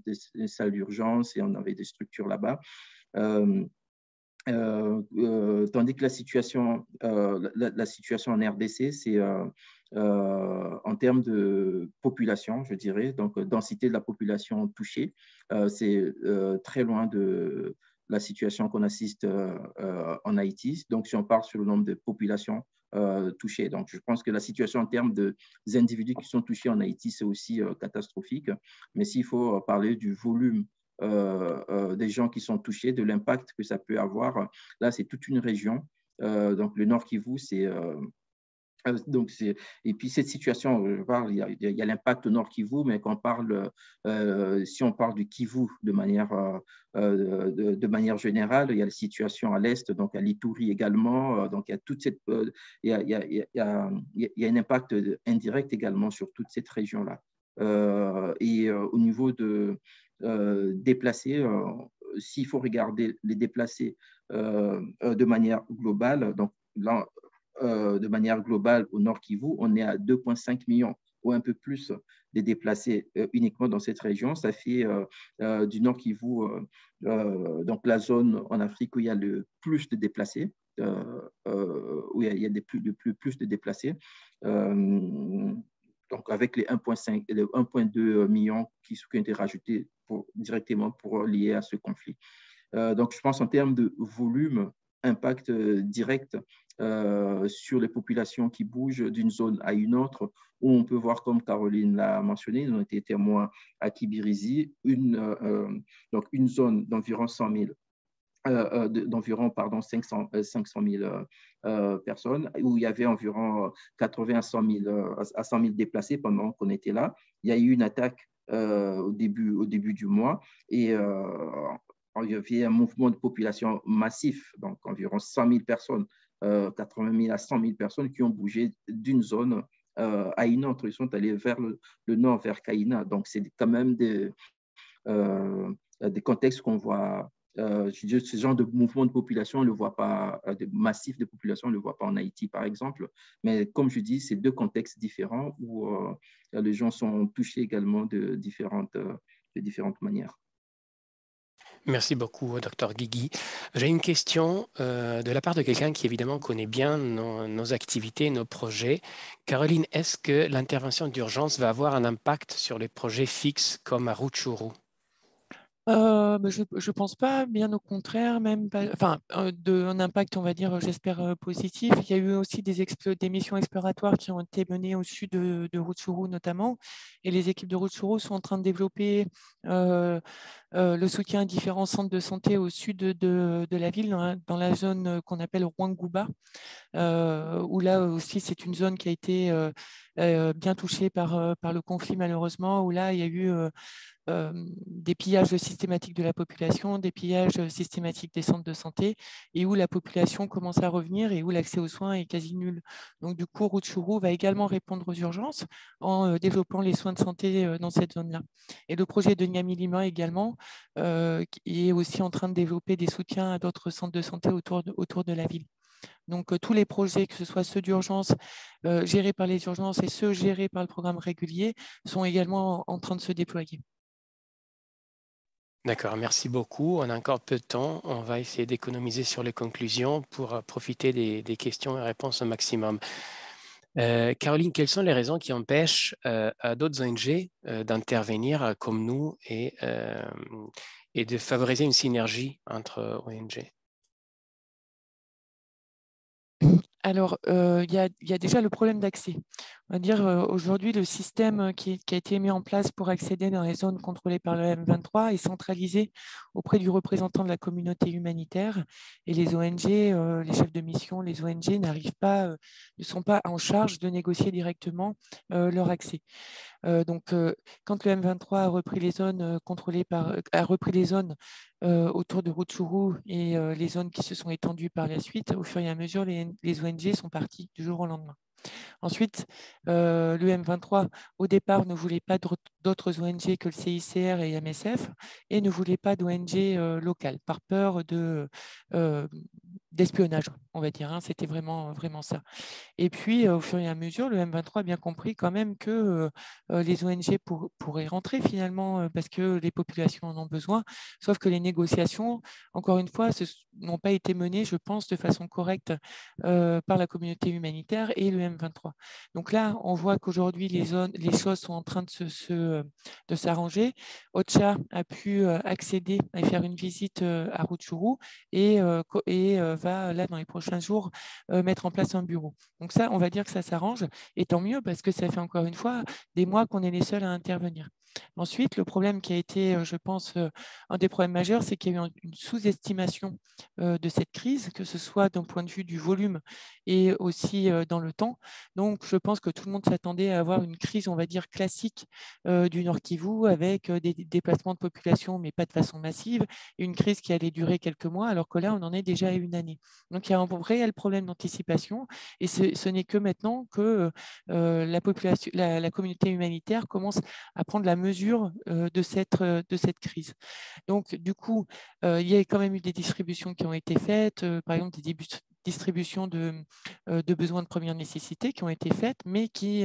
des salles d'urgence et on avait des structures là-bas. Tandis que la situation en RDC, c'est en termes de population, je dirais, donc densité de la population touchée, c'est très loin de la situation qu'on assiste en Haïti. Donc, si on part sur le nombre de populations touchées, donc je pense que la situation en termes des individus qui sont touchés en Haïti, c'est aussi catastrophique. Mais s'il faut parler du volume des gens qui sont touchés, de l'impact que ça peut avoir. Là, c'est toute une région. Donc, le Nord Kivu, et puis cette situation, je parle, il y a l'impact au Nord Kivu, mais si on parle du Kivu de manière générale, il y a la situation à l'est, donc à l'Ituri également, donc il y a toute cette, il y a un impact indirect également sur toute cette région-là. Et au niveau de déplacés, s'il faut regarder les déplacés de manière globale, donc là, de manière globale au Nord Kivu, on est à 2,5 millions ou un peu plus de déplacés uniquement dans cette région. Ça fait du Nord Kivu, donc la zone en Afrique où il y a le plus de déplacés, où il y a plus de déplacés. Donc, avec les 1,5 et les 1,2 millions qui ont été rajoutés directement liés à ce conflit. Donc, je pense en termes de volume, impact direct sur les populations qui bougent d'une zone à une autre, où on peut voir, comme Caroline l'a mentionné, nous avons été témoins à Kibirizi, donc une zone d'environ 100 000 d'environ 500 000 personnes, où il y avait environ 80 à 100 000 déplacés pendant qu'on était là. Il y a eu une attaque au début du mois et il y avait un mouvement de population massif, donc environ 100 000 personnes, 80 000 à 100 000 personnes qui ont bougé d'une zone Aïna, ils sont allés vers le nord, vers Kaïna. Donc, c'est quand même des contextes qu'on voit. Ce genre de mouvement de population, on ne le voit pas, de massif de population, on ne le voit pas en Haïti, par exemple. Mais comme je dis, c'est deux contextes différents où les gens sont touchés également de différentes manières. Merci beaucoup, Dr Guigui. J'ai une question de la part de quelqu'un qui évidemment connaît bien nos activités, nos projets. Caroline, est-ce que l'intervention d'urgence va avoir un impact sur les projets fixes comme à Rutshuru? Je ne pense pas, bien au contraire, même pas, enfin, un impact, on va dire, j'espère, positif. Il y a eu aussi des missions exploratoires qui ont été menées au sud de Rutshuru notamment, et les équipes de Rutshuru sont en train de développer le soutien à différents centres de santé au sud de la ville, dans la zone qu'on appelle Rwanguba, où là aussi c'est une zone qui a été bien touchée par le conflit malheureusement, où là il y a eu des pillages systématiques de la population, des pillages systématiques des centres de santé, et où la population commence à revenir et où l'accès aux soins est quasi nul. Donc du coup, Rutshuru va également répondre aux urgences en développant les soins de santé dans cette zone-là. Et le projet de Nyamilima également, qui est aussi en train de développer des soutiens à d'autres centres de santé autour de la ville. Donc, tous les projets, que ce soit ceux d'urgence gérés par les urgences et ceux gérés par le programme régulier, sont également en train de se déployer. D'accord, merci beaucoup. On a encore peu de temps. On va essayer d'économiser sur les conclusions pour profiter des questions et réponses au maximum. Caroline, quelles sont les raisons qui empêchent à d'autres ONG d'intervenir comme nous et de favoriser une synergie entre ONG? Alors, il y a déjà le problème d'accès. On va dire, aujourd'hui, le système qui a été mis en place pour accéder dans les zones contrôlées par le M23 est centralisé auprès du représentant de la communauté humanitaire, et les ONG, les chefs de mission, les ONG ne sont pas en charge de négocier directement leur accès. Donc, quand le M23 a repris les zones autour de Rutshuru et les zones qui se sont étendues par la suite, au fur et à mesure, les ONG sont parties du jour au lendemain. Ensuite, le M23, au départ, ne voulait pas d'autres ONG que le CICR et MSF, et ne voulait pas d'ONG locales, par peur d'espionnage, on va dire. C'était vraiment ça. Et puis, au fur et à mesure, le M23 a bien compris quand même que les ONG pourraient rentrer finalement parce que les populations en ont besoin, sauf que les négociations, encore une fois, n'ont pas été menées, je pense, de façon correcte par la communauté humanitaire et le M23. Donc là, on voit qu'aujourd'hui, les choses sont en train de s'arranger. OCHA a pu accéder à faire une visite à Rutshuru et va, là, dans les prochains jours, mettre en place un bureau. Donc ça, on va dire que ça s'arrange, et tant mieux, parce que ça fait encore une fois des mois qu'on est les seuls à intervenir. Ensuite, le problème qui a été, je pense, un des problèmes majeurs, c'est qu'il y a eu une sous-estimation de cette crise, que ce soit d'un point de vue du volume et aussi dans le temps. Donc, je pense que tout le monde s'attendait à avoir une crise, on va dire, classique du Nord Kivu, avec des déplacements de population, mais pas de façon massive, et une crise qui allait durer quelques mois, alors que là, on en est déjà à une année. Donc, il y a un réel problème d'anticipation, et ce n'est que maintenant que la communauté humanitaire commence à prendre la mesure de cette crise. Donc, du coup, il y a quand même eu des distributions qui ont été faites, par exemple des distributions de besoins de première nécessité qui ont été faites, mais qui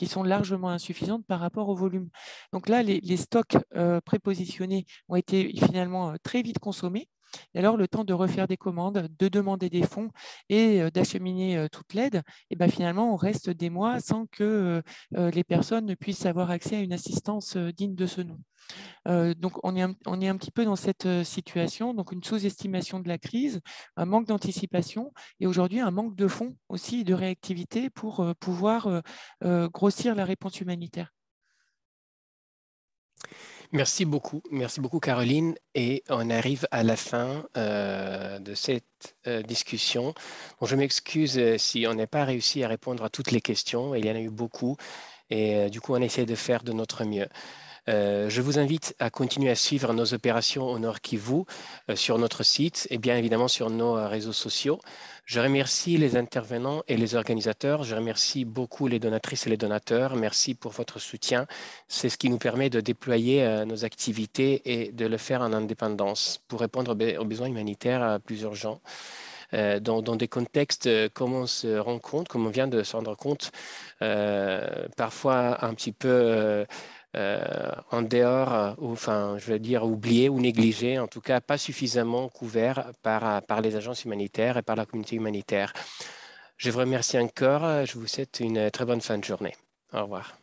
sont largement insuffisantes par rapport au volume. Donc là, les stocks prépositionnés ont été finalement très vite consommés. Et alors, le temps de refaire des commandes, de demander des fonds et d'acheminer toute l'aide, et ben finalement, on reste des mois sans que les personnes ne puissent avoir accès à une assistance digne de ce nom. Donc, on est un petit peu dans cette situation, donc une sous-estimation de la crise, un manque d'anticipation, et aujourd'hui un manque de fonds aussi, de réactivité pour pouvoir grossir la réponse humanitaire. Merci beaucoup Caroline, et on arrive à la fin de cette discussion. Bon, je m'excuse si on n'a pas réussi à répondre à toutes les questions, il y en a eu beaucoup, et du coup on essaie de faire de notre mieux. Je vous invite à continuer à suivre nos opérations au Nord Kivu sur notre site et bien évidemment sur nos réseaux sociaux. Je remercie les intervenants et les organisateurs. Je remercie beaucoup les donatrices et les donateurs. Merci pour votre soutien. C'est ce qui nous permet de déployer nos activités et de le faire en indépendance pour répondre aux besoins humanitaires plus urgents. Dans des contextes comme on se rend compte, comme on vient de se rendre compte, parfois un petit peu en dehors, ou, enfin, je veux dire oublié ou négligé, en tout cas pas suffisamment couvert par les agences humanitaires et par la communauté humanitaire. Je vous remercie encore. Je vous souhaite une très bonne fin de journée. Au revoir.